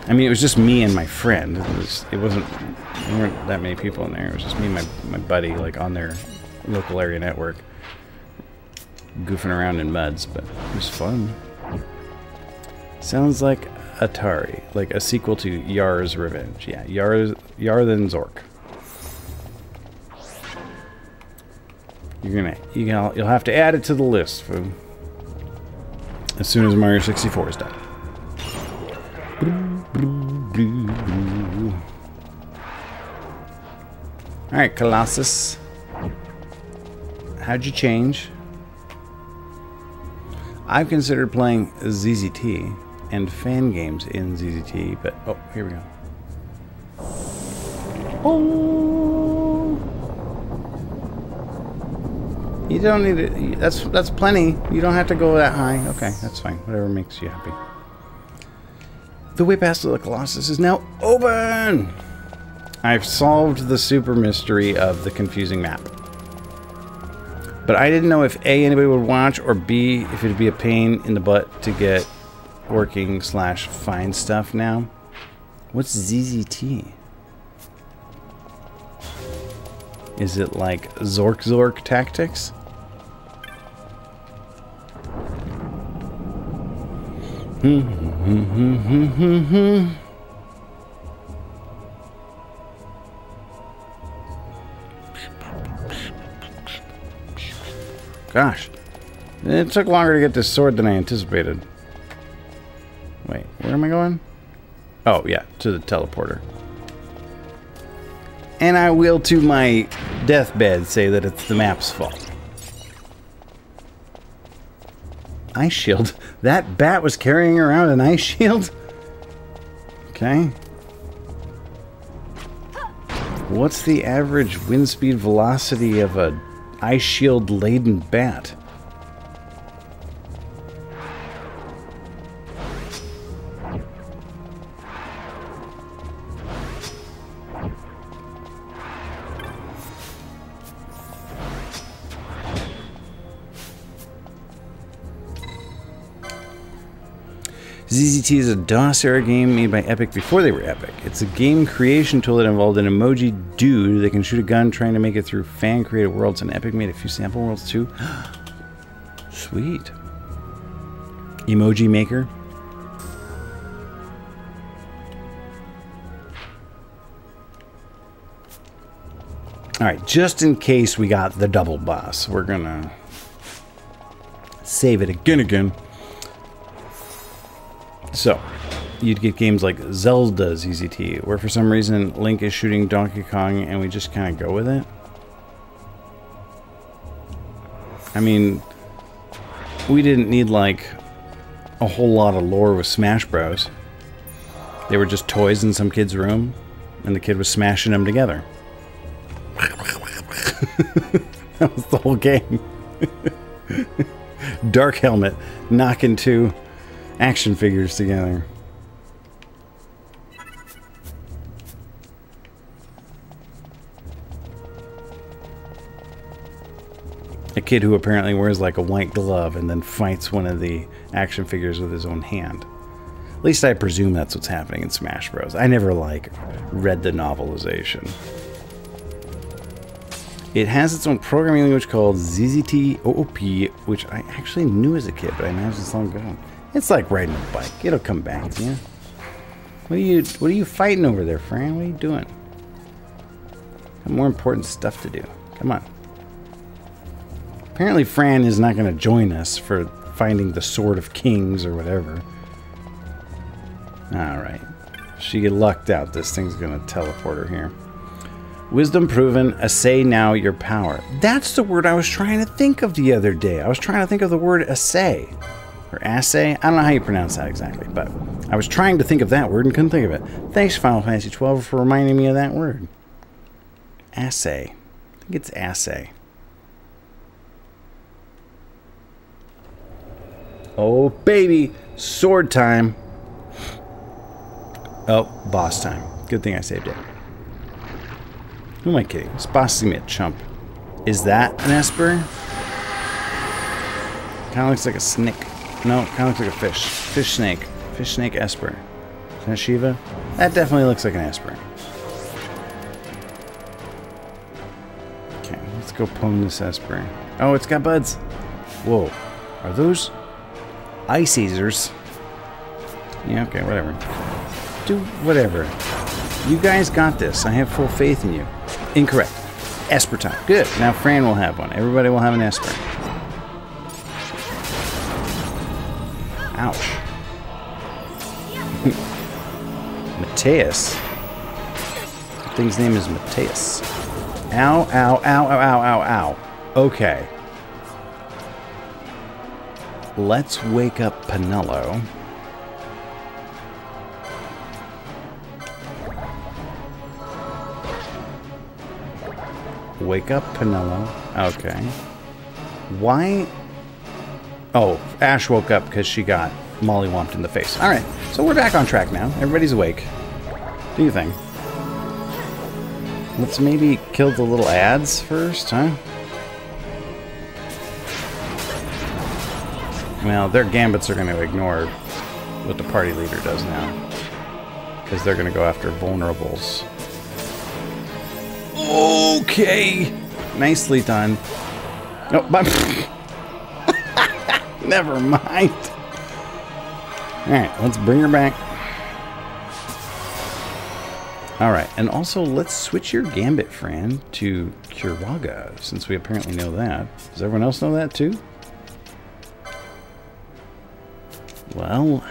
I mean, it was just me and my friend. It wasn't, there weren't that many people in there. It was just me and my buddy, like, on their local area network. Goofing around in MUDs, but it was fun. Sounds like Atari. Like a sequel to Yar's Revenge. Yeah, Yar than Zork. You'll have to add it to the list, fool. As soon as Mario 64 is done. Alright, Colossus. How'd you change? I've considered playing ZZT and fan games in ZZT, but oh, here we go. Oh, you don't need it. That's plenty. You don't have to go that high. Okay, that's fine. Whatever makes you happy. The way past the Colossus is now open! I've solved the super mystery of the confusing map. But I didn't know if A, anybody would watch, or B, if it'd be a pain in the butt to get working / find stuff now. What's ZZT? Is it like Zork tactics? Gosh, it took longer to get this sword than I anticipated. Wait, where am I going? Oh, yeah, to the teleporter. And I will, to my deathbed, say that it's the map's fault. Ice shield? That bat was carrying around an ice shield? Okay. What's the average wind speed velocity of a ice shield laden bat? ZZT is a DOS-era game made by Epic before they were Epic. It's a game creation tool that involved an emoji dude that can shoot a gun trying to make it through fan-created worlds, and Epic made a few sample worlds too. Sweet. Emoji Maker. Alright, just in case we got the double boss, we're gonna save it again. So, you'd get games like Zelda ZZT, where for some reason Link is shooting Donkey Kong and we just kind of go with it. I mean, we didn't need like a whole lot of lore with Smash Bros. They were just toys in some kid's room and the kid was smashing them together. That was the whole game. Dark Helmet knocking two action figures together. A kid who apparently wears like a white glove and then fights one of the action figures with his own hand. At least I presume that's what's happening in Smash Bros. I never like read the novelization. It has its own programming language called ZZT OOP, which I actually knew as a kid, but I imagine it's long gone. It's like riding a bike. It'll come back to you. What are you fighting over there, Fran? What are you doing? Got more important stuff to do. Come on. Apparently Fran is not going to join us for finding the Sword of Kings or whatever. Alright. She lucked out. This thing's going to teleport her here. Wisdom proven, assay now your power. That's the word I was trying to think of the other day. I was trying to think of the word assay. Or assay? I don't know how you pronounce that exactly, but I was trying to think of that word and couldn't think of it. Thanks, Final Fantasy XII, for reminding me of that word. Assay. I think it's assay. Oh, baby. Sword time. Oh, boss time. Good thing I saved it. Who am I kidding? This boss is going to be a chump. Is that an Esper? Kind of looks like a snake. No, kind of looks like a fish. Fish snake. Fish snake Esper. Is that Shiva? That definitely looks like an Esper. Okay, let's go pwn this Esper. Oh, it's got buds. Whoa. Are those ice eaters? Yeah, okay, whatever. Do whatever. You guys got this. I have full faith in you. Incorrect. Esper time. Good. Now Fran will have one. Everybody will have an Esper. Ouch. Mateus. The thing's name is Mateus. Ow, ow, ow, ow, ow, ow, ow. Okay. Let's wake up Pinello. Wake up Pinello. Okay. Why? Oh, Ash woke up because she got mollywomped in the face. Alright, so we're back on track now. Everybody's awake. Do you think? Let's maybe kill the little ads first, huh? Well, their gambits are going to ignore what the party leader does now. Because they're going to go after vulnerables. Okay! Nicely done. Oh, but never mind. Alright, let's bring her back. Alright, and also let's switch your gambit, Fran, to Curaga, since we apparently know that. Does everyone else know that too? Well,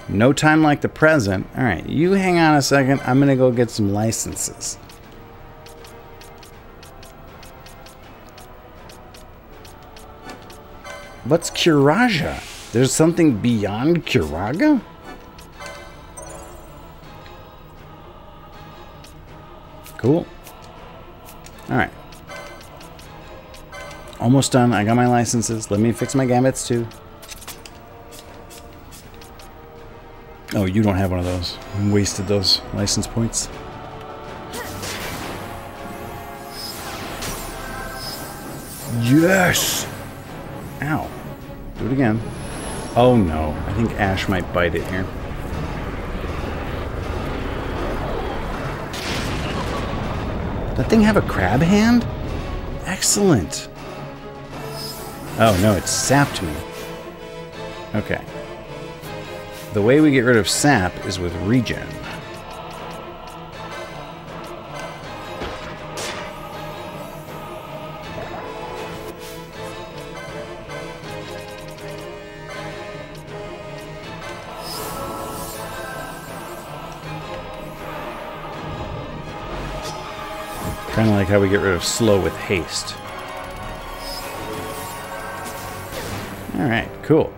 no time like the present. Alright, you hang on a second. I'm gonna go get some licenses. What's Curaga? There's something beyond Curaga? Cool. Alright. Almost done. I got my licenses. Let me fix my gambits too. Oh, you don't have one of those. I wasted those license points. Yes! Ow. Do it again. Oh no. I think Ash might bite it here. That thing have a crab hand? Excellent. Oh no, it sapped me. Okay. The way we get rid of sap is with regen. Kind of like how we get rid of slow with haste. Alright, cool.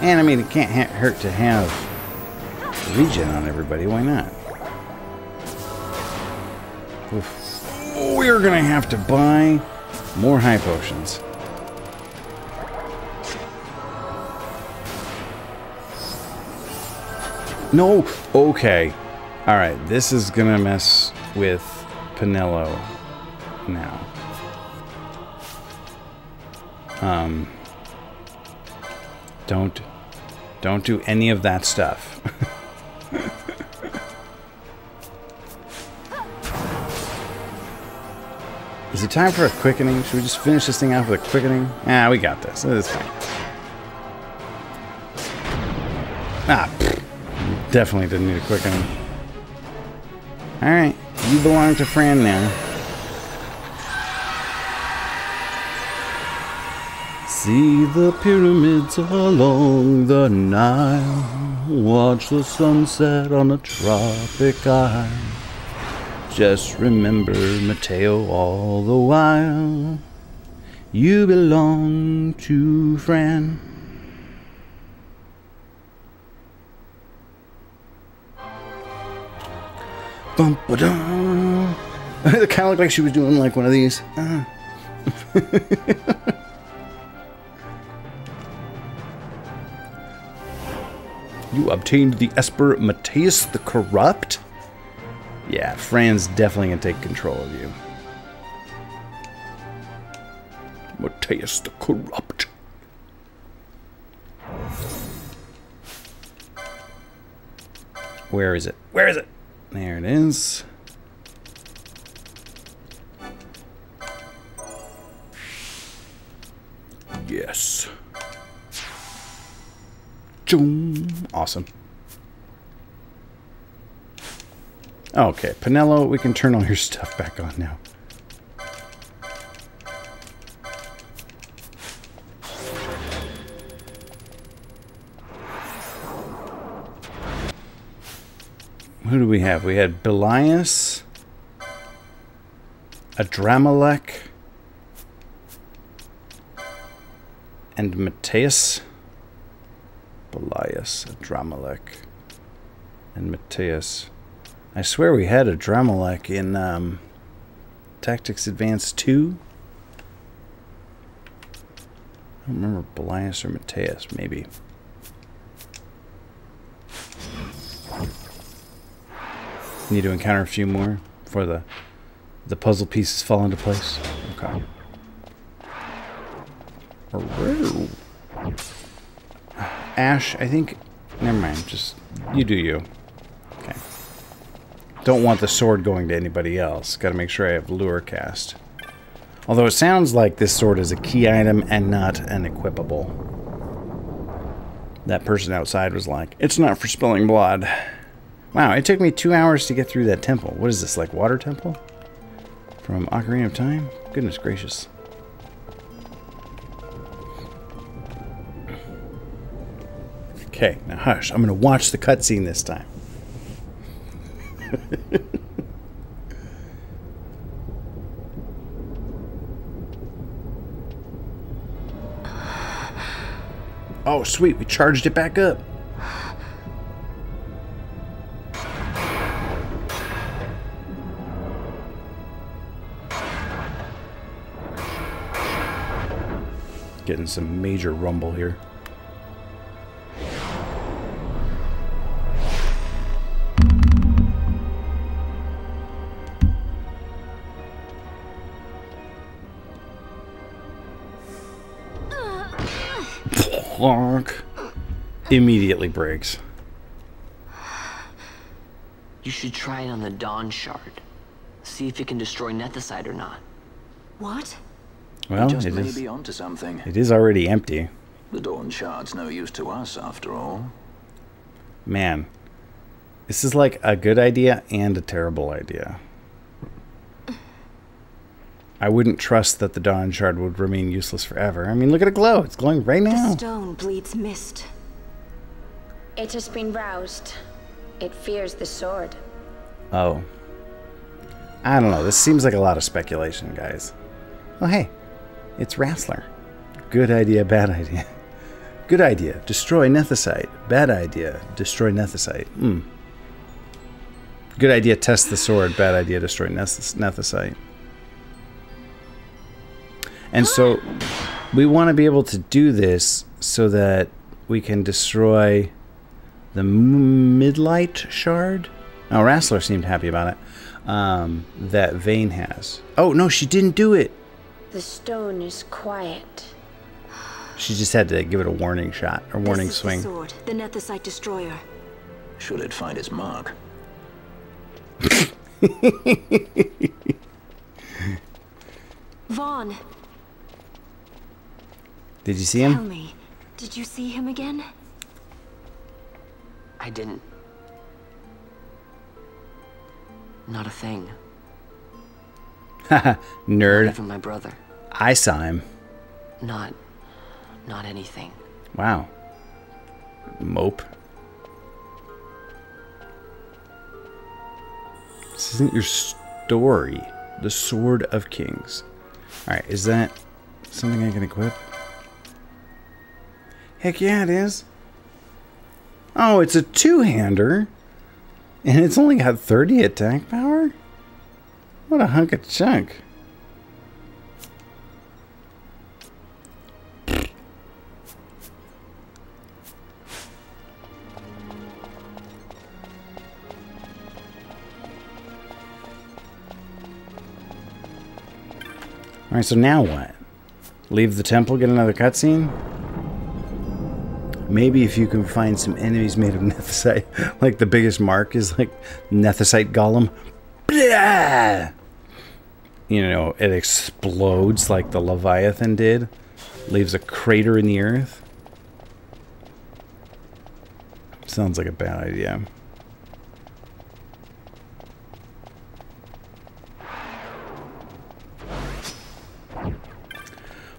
And I mean, it can't hurt to have regen on everybody. Why not? Oof. We're gonna have to buy more high potions. No! Okay. Alright, this is gonna mess with Pinello now. Don't do any of that stuff. Is it time for a quickening? Should we just finish this thing off with a quickening? Ah, we got this. It's fine. Ah, pfft. Definitely didn't need a quickening. Alright, you belong to Fran now. See the pyramids along the Nile. Watch the sunset on a tropic isle. Just remember, Mateo, all the while. You belong to Fran. Bum ba dum. It kind of looked like she was doing like one of these. You obtained the Esper Matthias the Corrupt? Yeah, Fran's definitely gonna take control of you. Matthias the Corrupt. Where is it? Where is it? There it is. Yes. Awesome. Okay, Pinello, we can turn all your stuff back on now. Who do we have? We had Belias, Adramelech, and Matthias. Belias, Adramelech, and Matthias. I swear we had Adramelech in Tactics Advanced 2. I don't remember Belias or Matthias, maybe. Need to encounter a few more before the puzzle pieces fall into place. Okay. Hooray. Ash, I think... Never mind, just... You do you. Okay. Don't want the sword going to anybody else. Gotta make sure I have lure cast. Although it sounds like this sword is a key item and not an equipable. That person outside was like, it's not for spilling blood. Wow, it took me 2 hours to get through that temple. What is this, like water temple? From Ocarina of Time? Goodness gracious. Okay, now hush. I'm going to watch the cutscene this time. Oh, sweet. We charged it back up. Getting some major rumble here. Immediately breaks. You should try it on the Dawn Shard. See if it can destroy Nethicite or not. What? Well, Just may be onto something. It is already empty. The Dawn Shard's no use to us, after all. Man, this is like a good idea and a terrible idea. I wouldn't trust that the Dawn Shard would remain useless forever. I mean, look at it glow. It's glowing right now. The stone bleeds mist. It has been roused. It fears the sword. Oh. I don't know. This seems like a lot of speculation, guys. Oh, hey. It's Wrestler. Good idea, bad idea. Good idea. Destroy Nethicite. Bad idea. Destroy Nethicite. Good idea. Test the sword. Bad idea. Destroy Nethicite. And so we want to be able to do this so that we can destroy the Midlight Shard. Oh, Wrestler seemed happy about it. That Vayne has. Oh, no, she didn't do it. The stone is quiet. She just had to give it a warning shot, or warning This is swing. the sword, the Nethicite destroyer. Should it find its mark? Vaughn, Did you see tell him? me, did you see him again? I didn't. Not a thing. Haha, Not nerd. even my brother. I saw him. Not anything. Wow. Mope. This isn't your story. The Sword of Kings. Alright, is that something I can equip? Heck yeah, it is. Oh, it's a two-hander. And it's only got 30 attack power? What a hunk of chunk. Alright, so now what? Leave the temple, get another cutscene? Maybe if you can find some enemies made of nethicite, like the biggest mark is like nethicite golem. Blah! You know, it explodes like the Leviathan did. Leaves a crater in the earth. Sounds like a bad idea.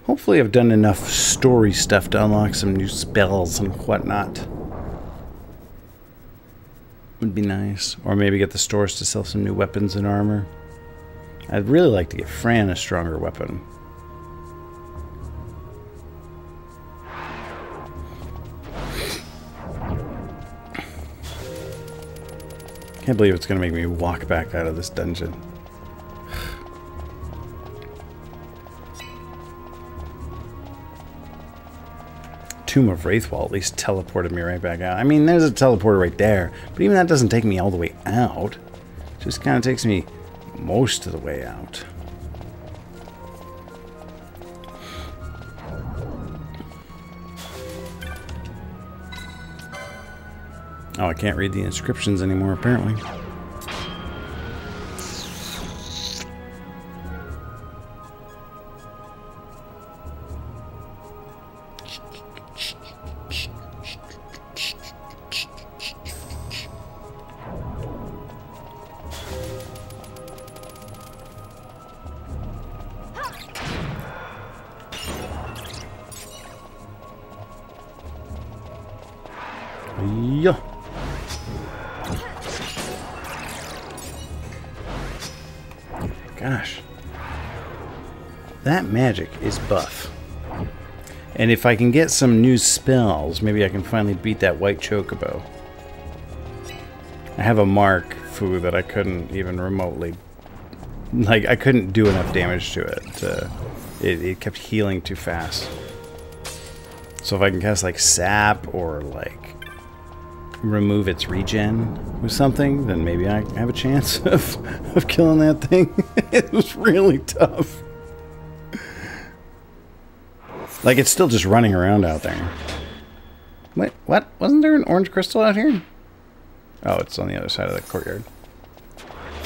Hopefully I've done enough story stuff to unlock some new spells and whatnot. Would be nice. Or maybe get the stores to sell some new weapons and armor. I'd really like to get Fran a stronger weapon. Can't believe it's going to make me walk back out of this dungeon. Tomb of Wraithwall at least teleported me right back out. I mean, there's a teleporter right there, but even that doesn't take me all the way out. It just kind of takes me most of the way out. Oh, I can't read the inscriptions anymore, apparently. Yeah. Gosh. That magic is buff. And if I can get some new spells, maybe I can finally beat that white chocobo. I have a mark, Fu, that I couldn't even remotely... Like, I couldn't do enough damage to it. It kept healing too fast. So if I can cast, like, Sap or, like, remove its regen with something, then maybe I have a chance of killing that thing. It was really tough. Like, it's still just running around out there. Wait, what? Wasn't there an orange crystal out here? Oh, it's on the other side of the courtyard.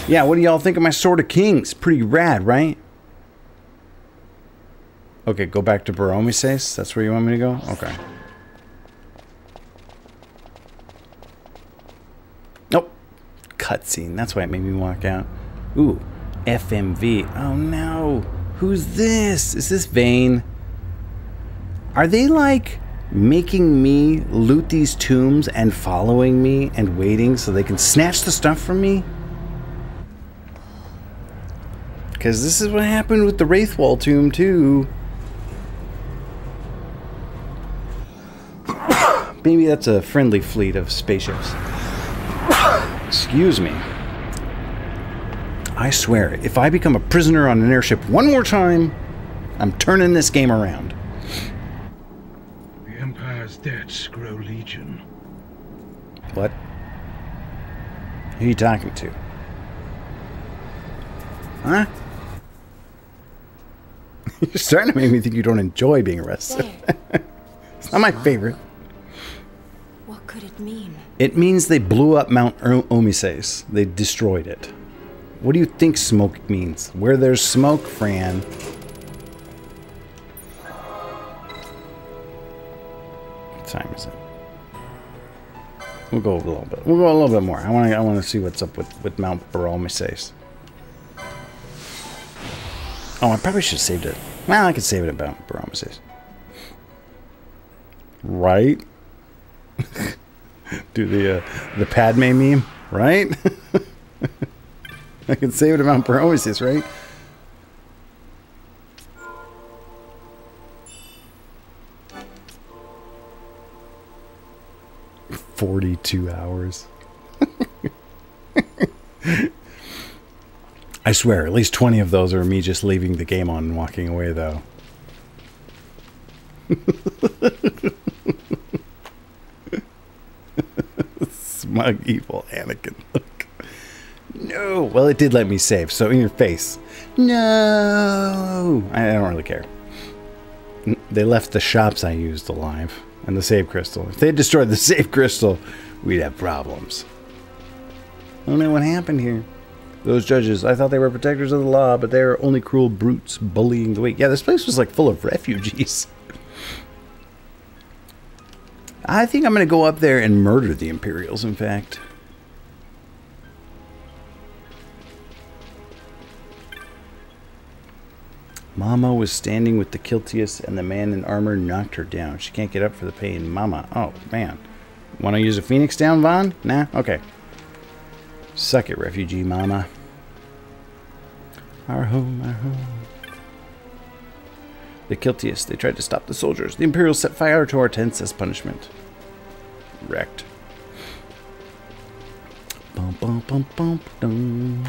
Yeah, what do y'all think of my Sword of Kings? Pretty rad, right? Okay, go back to Baromises. That's where you want me to go? Okay. Nope. Cutscene. That's why it made me walk out. Ooh. FMV. Oh no. Who's this? Is this Vayne? Are they like making me loot these tombs and following me and waiting so they can snatch the stuff from me? Because this is what happened with the Wraithwall tomb too. Maybe that's a friendly fleet of spaceships. Excuse me. I swear, if I become a prisoner on an airship one more time, I'm turning this game around. The Empire's debts grow legion. What? Who are you talking to? Huh? You're starting to make me think you don't enjoy being arrested. It's not my favorite. What could it mean? It means they blew up Mount Omises. They destroyed it. What do you think smoke means? Where there's smoke, Fran. What time is it? We'll go a little bit. We'll go a little bit more. I want to see what's up with Mount Baromises. Oh, I probably should have saved it. Well, I could save it about Baromises. Right? Do the Padme meme, right? I can save it about Baromises, right? $42 hours. I swear, at least 20 of those are me just leaving the game on and walking away, though. Smug, evil Anakin. Look. No. Well, it did let me save, so in your face. No. I don't really care. They left the shops I used alive and the save crystal. If they had destroyed the save crystal, we'd have problems. I don't know what happened here. Those judges, I thought they were protectors of the law, but they were only cruel brutes bullying the weak. Yeah, this place was like full of refugees. I think I'm going to go up there and murder the Imperials, in fact. Mama was standing with the Kiltius and the man in armor knocked her down. She can't get up for the pain. Mama. Oh, man. Want to use a Phoenix down, Vaughn? Nah? Okay. Suck it, refugee mama. Our home, our home. The Kiltius, they tried to stop the soldiers. The Imperials set fire to our tents as punishment. Wrecked. Bum, bum, bum, bum, dum.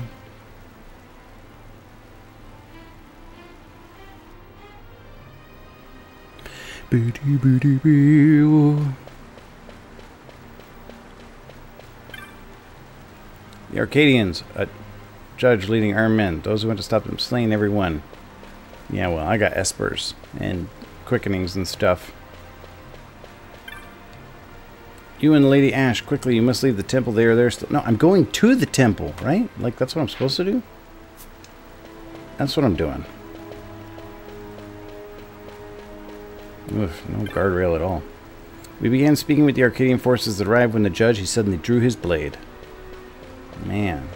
Booty, booty, boo. The Arcadians, a judge leading armed men. Those who went to stop them, slain everyone. Yeah, well, I got espers and quickenings and stuff. You and Lady Ash, quickly, you must leave the temple. They are there still. No, I'm going to the temple, right? Like, that's what I'm supposed to do? That's what I'm doing. Oof, no guardrail at all. We began speaking with the Arcadian forces that arrived when the judge, he suddenly drew his blade. Man.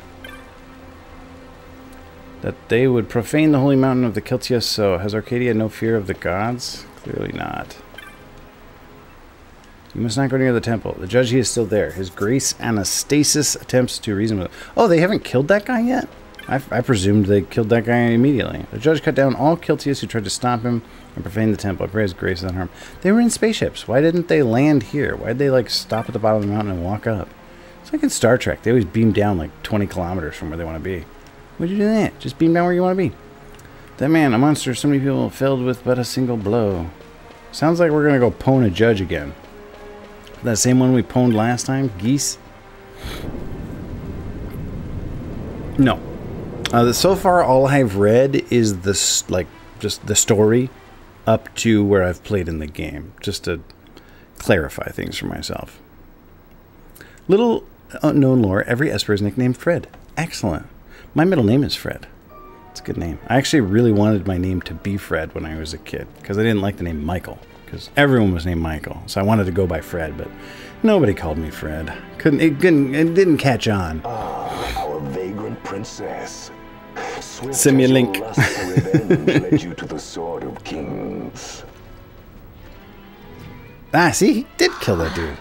That they would profane the holy mountain of the Kiltius, so has Arcadia no fear of the gods? Clearly not. You must not go near the temple. The judge, he is still there. His Grace Anastasis attempts to reason with... Oh, they haven't killed that guy yet? I presumed they killed that guy immediately. The judge cut down all Kiltius who tried to stop him and profane the temple. I pray his grace without harm. They were in spaceships. Why didn't they land here? Why did they, like, stop at the bottom of the mountain and walk up? It's like in Star Trek. They always beam down, like, 20 kilometers from where they want to be. Why'd you do that? Just beam down where you want to be. That man, a monster, so many people felled with but a single blow. Sounds like we're going to go pwn a judge again. That same one we pwned last time? Geese? No. So far, all I've read is this, like, just the story up to where I've played in the game, just to clarify things for myself. Little unknown lore, every Esper is nicknamed Fred. Excellent. My middle name is Fred. It's a good name. I actually really wanted my name to be Fred when I was a kid, because I didn't like the name Michael, because everyone was named Michael, so I wanted to go by Fred, but nobody called me Fred. It didn't catch on. Ah, our vagrant princess. Send me a link. Lust for revenge led you to the Sword of Kings. Ah, see? He did kill that dude.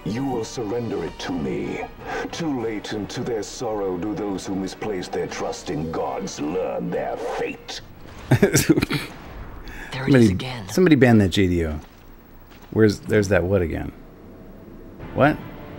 You will surrender it to me. Too late, and to their sorrow do those who misplace their trust in gods learn their fate. There it is again. Somebody ban that JDO. There's that what again? What?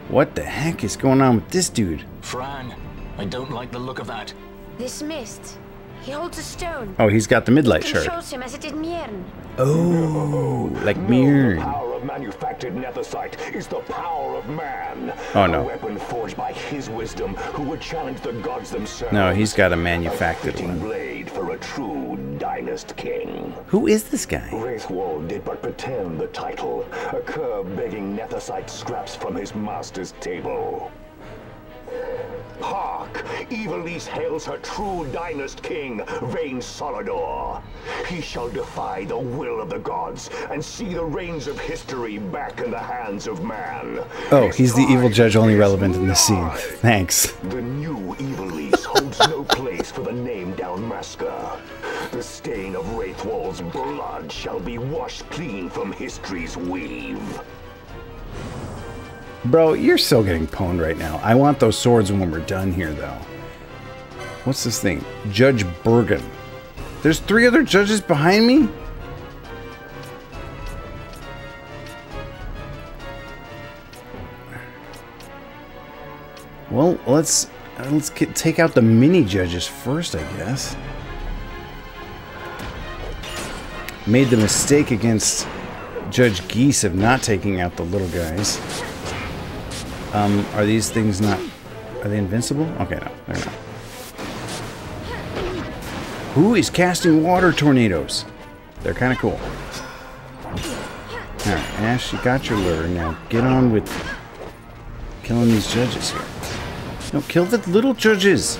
What the heck is going on with this dude? Fran, I don't like the look of that. This mist. He holds a stone. Oh, he's got the midlight It shard. controls him as it did Mirn. Oh, like The Mirn. power of manufactured nethicite is the power of man. Oh, no. A weapon forged by his wisdom, who would challenge the gods themselves. No, he's got a manufactured A fitting one. blade for a true dynast king. Who is this guy? Wraithwall did but pretend the title, a cur begging nethicite scraps from his master's table. Hark! Evilise hails her true dynast king, Vain Solidor. He shall defy the will of the gods and see the reins of history back in the hands of man. Oh, His he's the evil time judge only is relevant in this scene. nigh. Thanks. The new Evilise holds no place for the name down Masker. The stain of Wraithwall's blood shall be washed clean from history's weave. Bro, you're so getting pwned right now. I want those swords when we're done here, though. What's this thing? Judge Bergen. There's 3 other judges behind me? Well, let's... Let's take out the mini judges first, I guess. Made the mistake against Judge Geese of not taking out the little guys. Are these things not... Are they invincible? Okay, no, they're not. Who is casting water tornadoes? They're kind of cool. Alright, Ash, you got your lure. Now get on with killing these judges here. No, kill the little judges!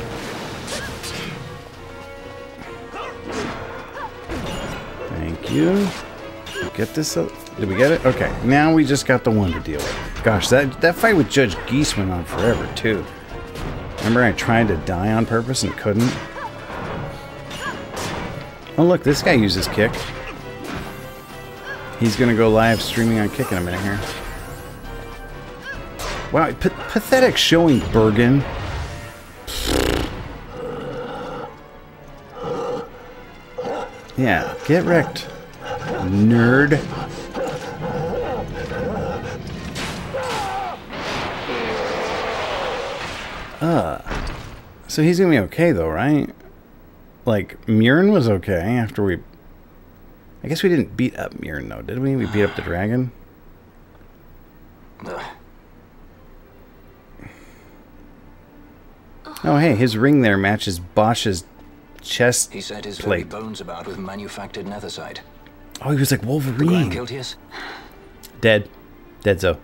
Thank you. Get this up. Did we get it? Okay, now we just got the one to deal with. Gosh, that fight with Judge Geese went on forever, too. Remember I tried to die on purpose and couldn't? Oh, look, this guy uses Kick. He's gonna go live streaming on Kick in a minute here. Wow, pathetic showing, Bergen. Yeah, get wrecked, nerd. So he's gonna be okay though, right? Like, Myrn was okay after we... I guess we didn't beat up Myrn though, did we? We beat up the dragon? Oh hey, his ring there matches Bosch's chest He said his plate. very bones about with manufactured nethersite. Oh, he was like Wolverine. Dead. Deadzo.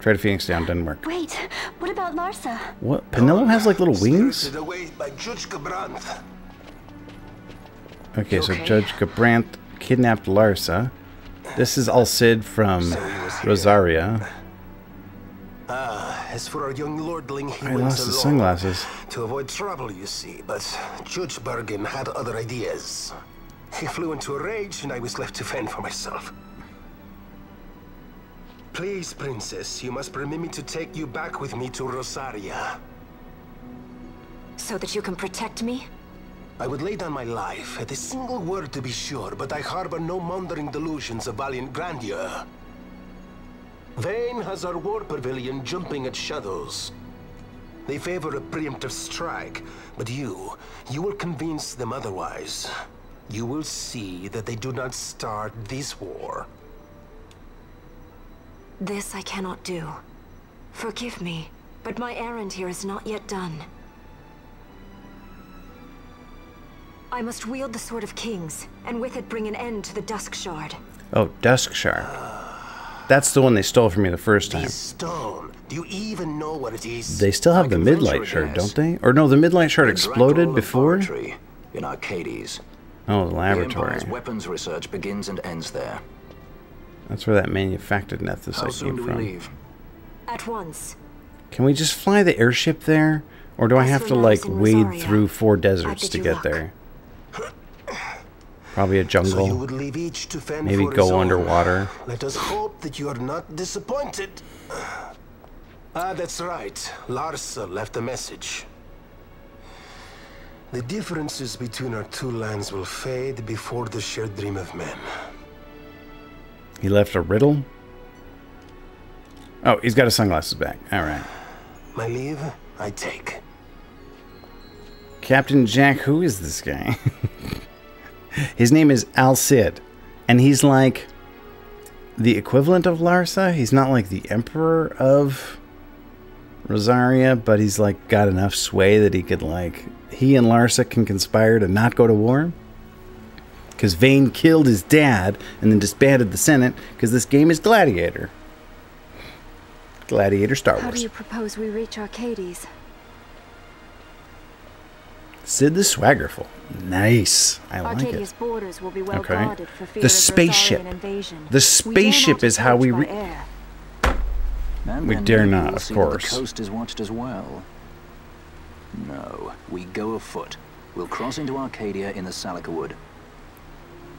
Try to Phoenix down, doesn't work. Wait, what about Larsa? What? Penelo has like little wings? Okay, so Judge Gabranth kidnapped Larsa. This is Alcid from Rosaria. As for our young lordling, he I went lost his alone sunglasses. to avoid trouble, you see, but Judge Bergen had other ideas. He flew into a rage, and I was left to fend for myself. Please, Princess, you must permit me to take you back with me to Rosaria. So that you can protect me? I would lay down my life, at a single word to be sure, but I harbor no mongering delusions of valiant grandeur. Vayne has our war pavilion jumping at shadows. They favor a preemptive strike, but you will convince them otherwise. You will see that they do not start this war. This I cannot do. Forgive me, but my errand here is not yet done. I must wield the Sword of Kings, and with it bring an end to the Dusk Shard. Oh, Dusk Shard. That's the one they stole from me the first time. Stone. Do you even know what it is? They still have the Midlight Shard, don't they? Or no, the Midlight Shard exploded before? In Arcades. Oh, the The laboratory. Empire's weapons research begins and ends there. That's where that manufactured How nethersite soon came do we from. leave? At once. Can we just fly the airship there? Or do I have to, like, wade through 4 deserts to get there? Probably a So jungle. you would leave each to fend Maybe for his go own. underwater. Let us hope that you are not disappointed. Ah, that's right. Larsa left a message. The differences between our two lands will fade before the shared dream of men. He left a riddle? Oh, he's got his sunglasses back. Alright. My leave, I take. Captain Jack, who is this guy? His name is Alcid. And he's like the equivalent of Larsa. He's not like the Emperor of Rosaria, but he's like got enough sway that he could like... He and Larsa can conspire to not go to war. Because Vayne killed his dad and then disbanded the Senate because this game is Gladiator. Gladiator Star Wars. How do you propose we reach Arcades? Sid the Swaggerful. Nice. I like Arcadia's it. borders will be well Okay. guarded for fear The of spaceship. Rosarian invasion. The spaceship is how we... We dare not approach by air. And We then dare maybe not, we'll of see that course. The coast is watched as well. No, we go afoot. We'll cross into Arcadia in the Salika Wood.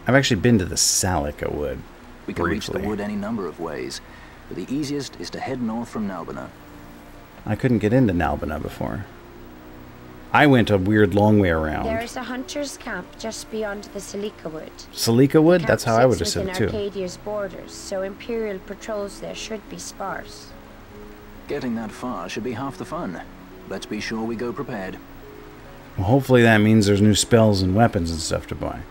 I've actually been to the Salika Wood. We can reach the briefly. wood any number of ways, but the easiest is to head north from Nalbina. I couldn't get into Nalbina before. I went a weird long way around. There is a hunter's camp just beyond the Salika Wood. Salika Wood? That's how I would have Sits said it within too. Arcadia's borders, so Imperial patrols there should be sparse. Getting that far should be half the fun. let's be sure we go prepared. Well, hopefully that means there's new spells and weapons and stuff to buy.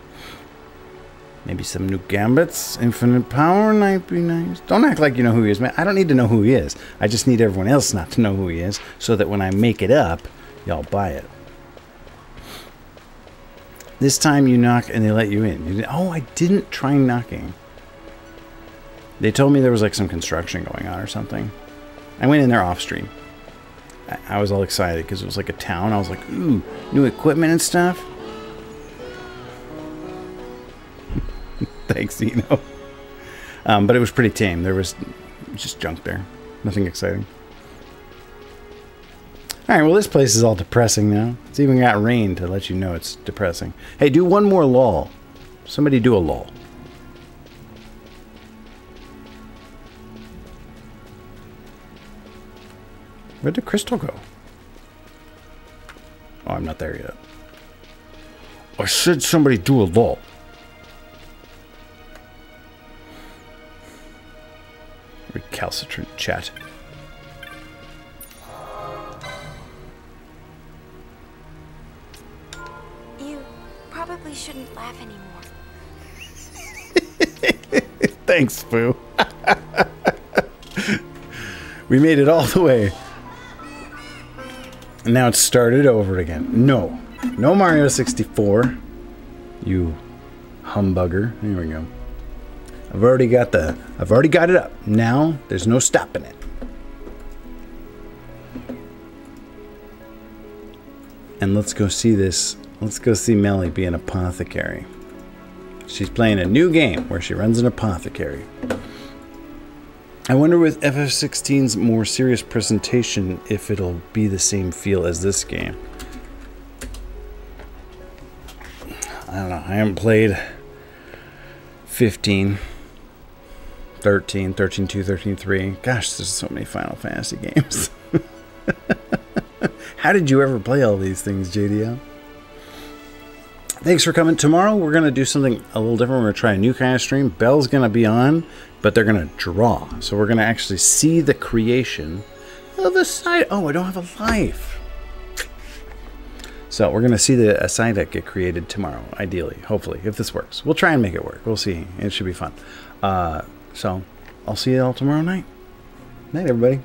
Maybe some new gambits. Infinite power might be nice. Don't act like you know who he is, man. I don't need to know who he is. I just need everyone else not to know who he is, so that when I make it up, y'all buy it. This time you knock and they let you in. Oh, I didn't try knocking. They told me there was like some construction going on or something. I went in there off stream. I was all excited because it was like a town. I was like, ooh, new equipment and stuff. Thanks, Eno. But it was pretty tame. There was just junk there. Nothing exciting. Alright, well this place is all depressing now. It's even got rain to let you know it's depressing. Hey, do one more lull. Somebody do a lull. Where'd the crystal go? Oh, I'm not there yet. I said somebody do a lull. Recalcitrant chat. You probably shouldn't laugh anymore. Thanks, Foo. We made it all the way. And now it's started over again. No. No Mario 64. You humbugger. Here we go. I've already got it up. Now there's no stopping it. And let's go see this. Let's go see Melly be an apothecary. She's playing a new game where she runs an apothecary. I wonder with FF16's more serious presentation if it'll be the same feel as this game. I don't know. I haven't played 15, 13, 13-2, 13-3. Gosh, there's so many Final Fantasy games. How did you ever play all these things, JDL? Thanks for coming. Tomorrow we're going to do something a little different. We're going to try a new kind of stream. Belle's going to be on, but they're going to draw. So we're going to actually see the creation of a side. Oh, I don't have a life. So we're going to see a side deck get created tomorrow, ideally, hopefully, if this works. We'll try and make it work. We'll see. It should be fun. So I'll see you all tomorrow night. Night, everybody.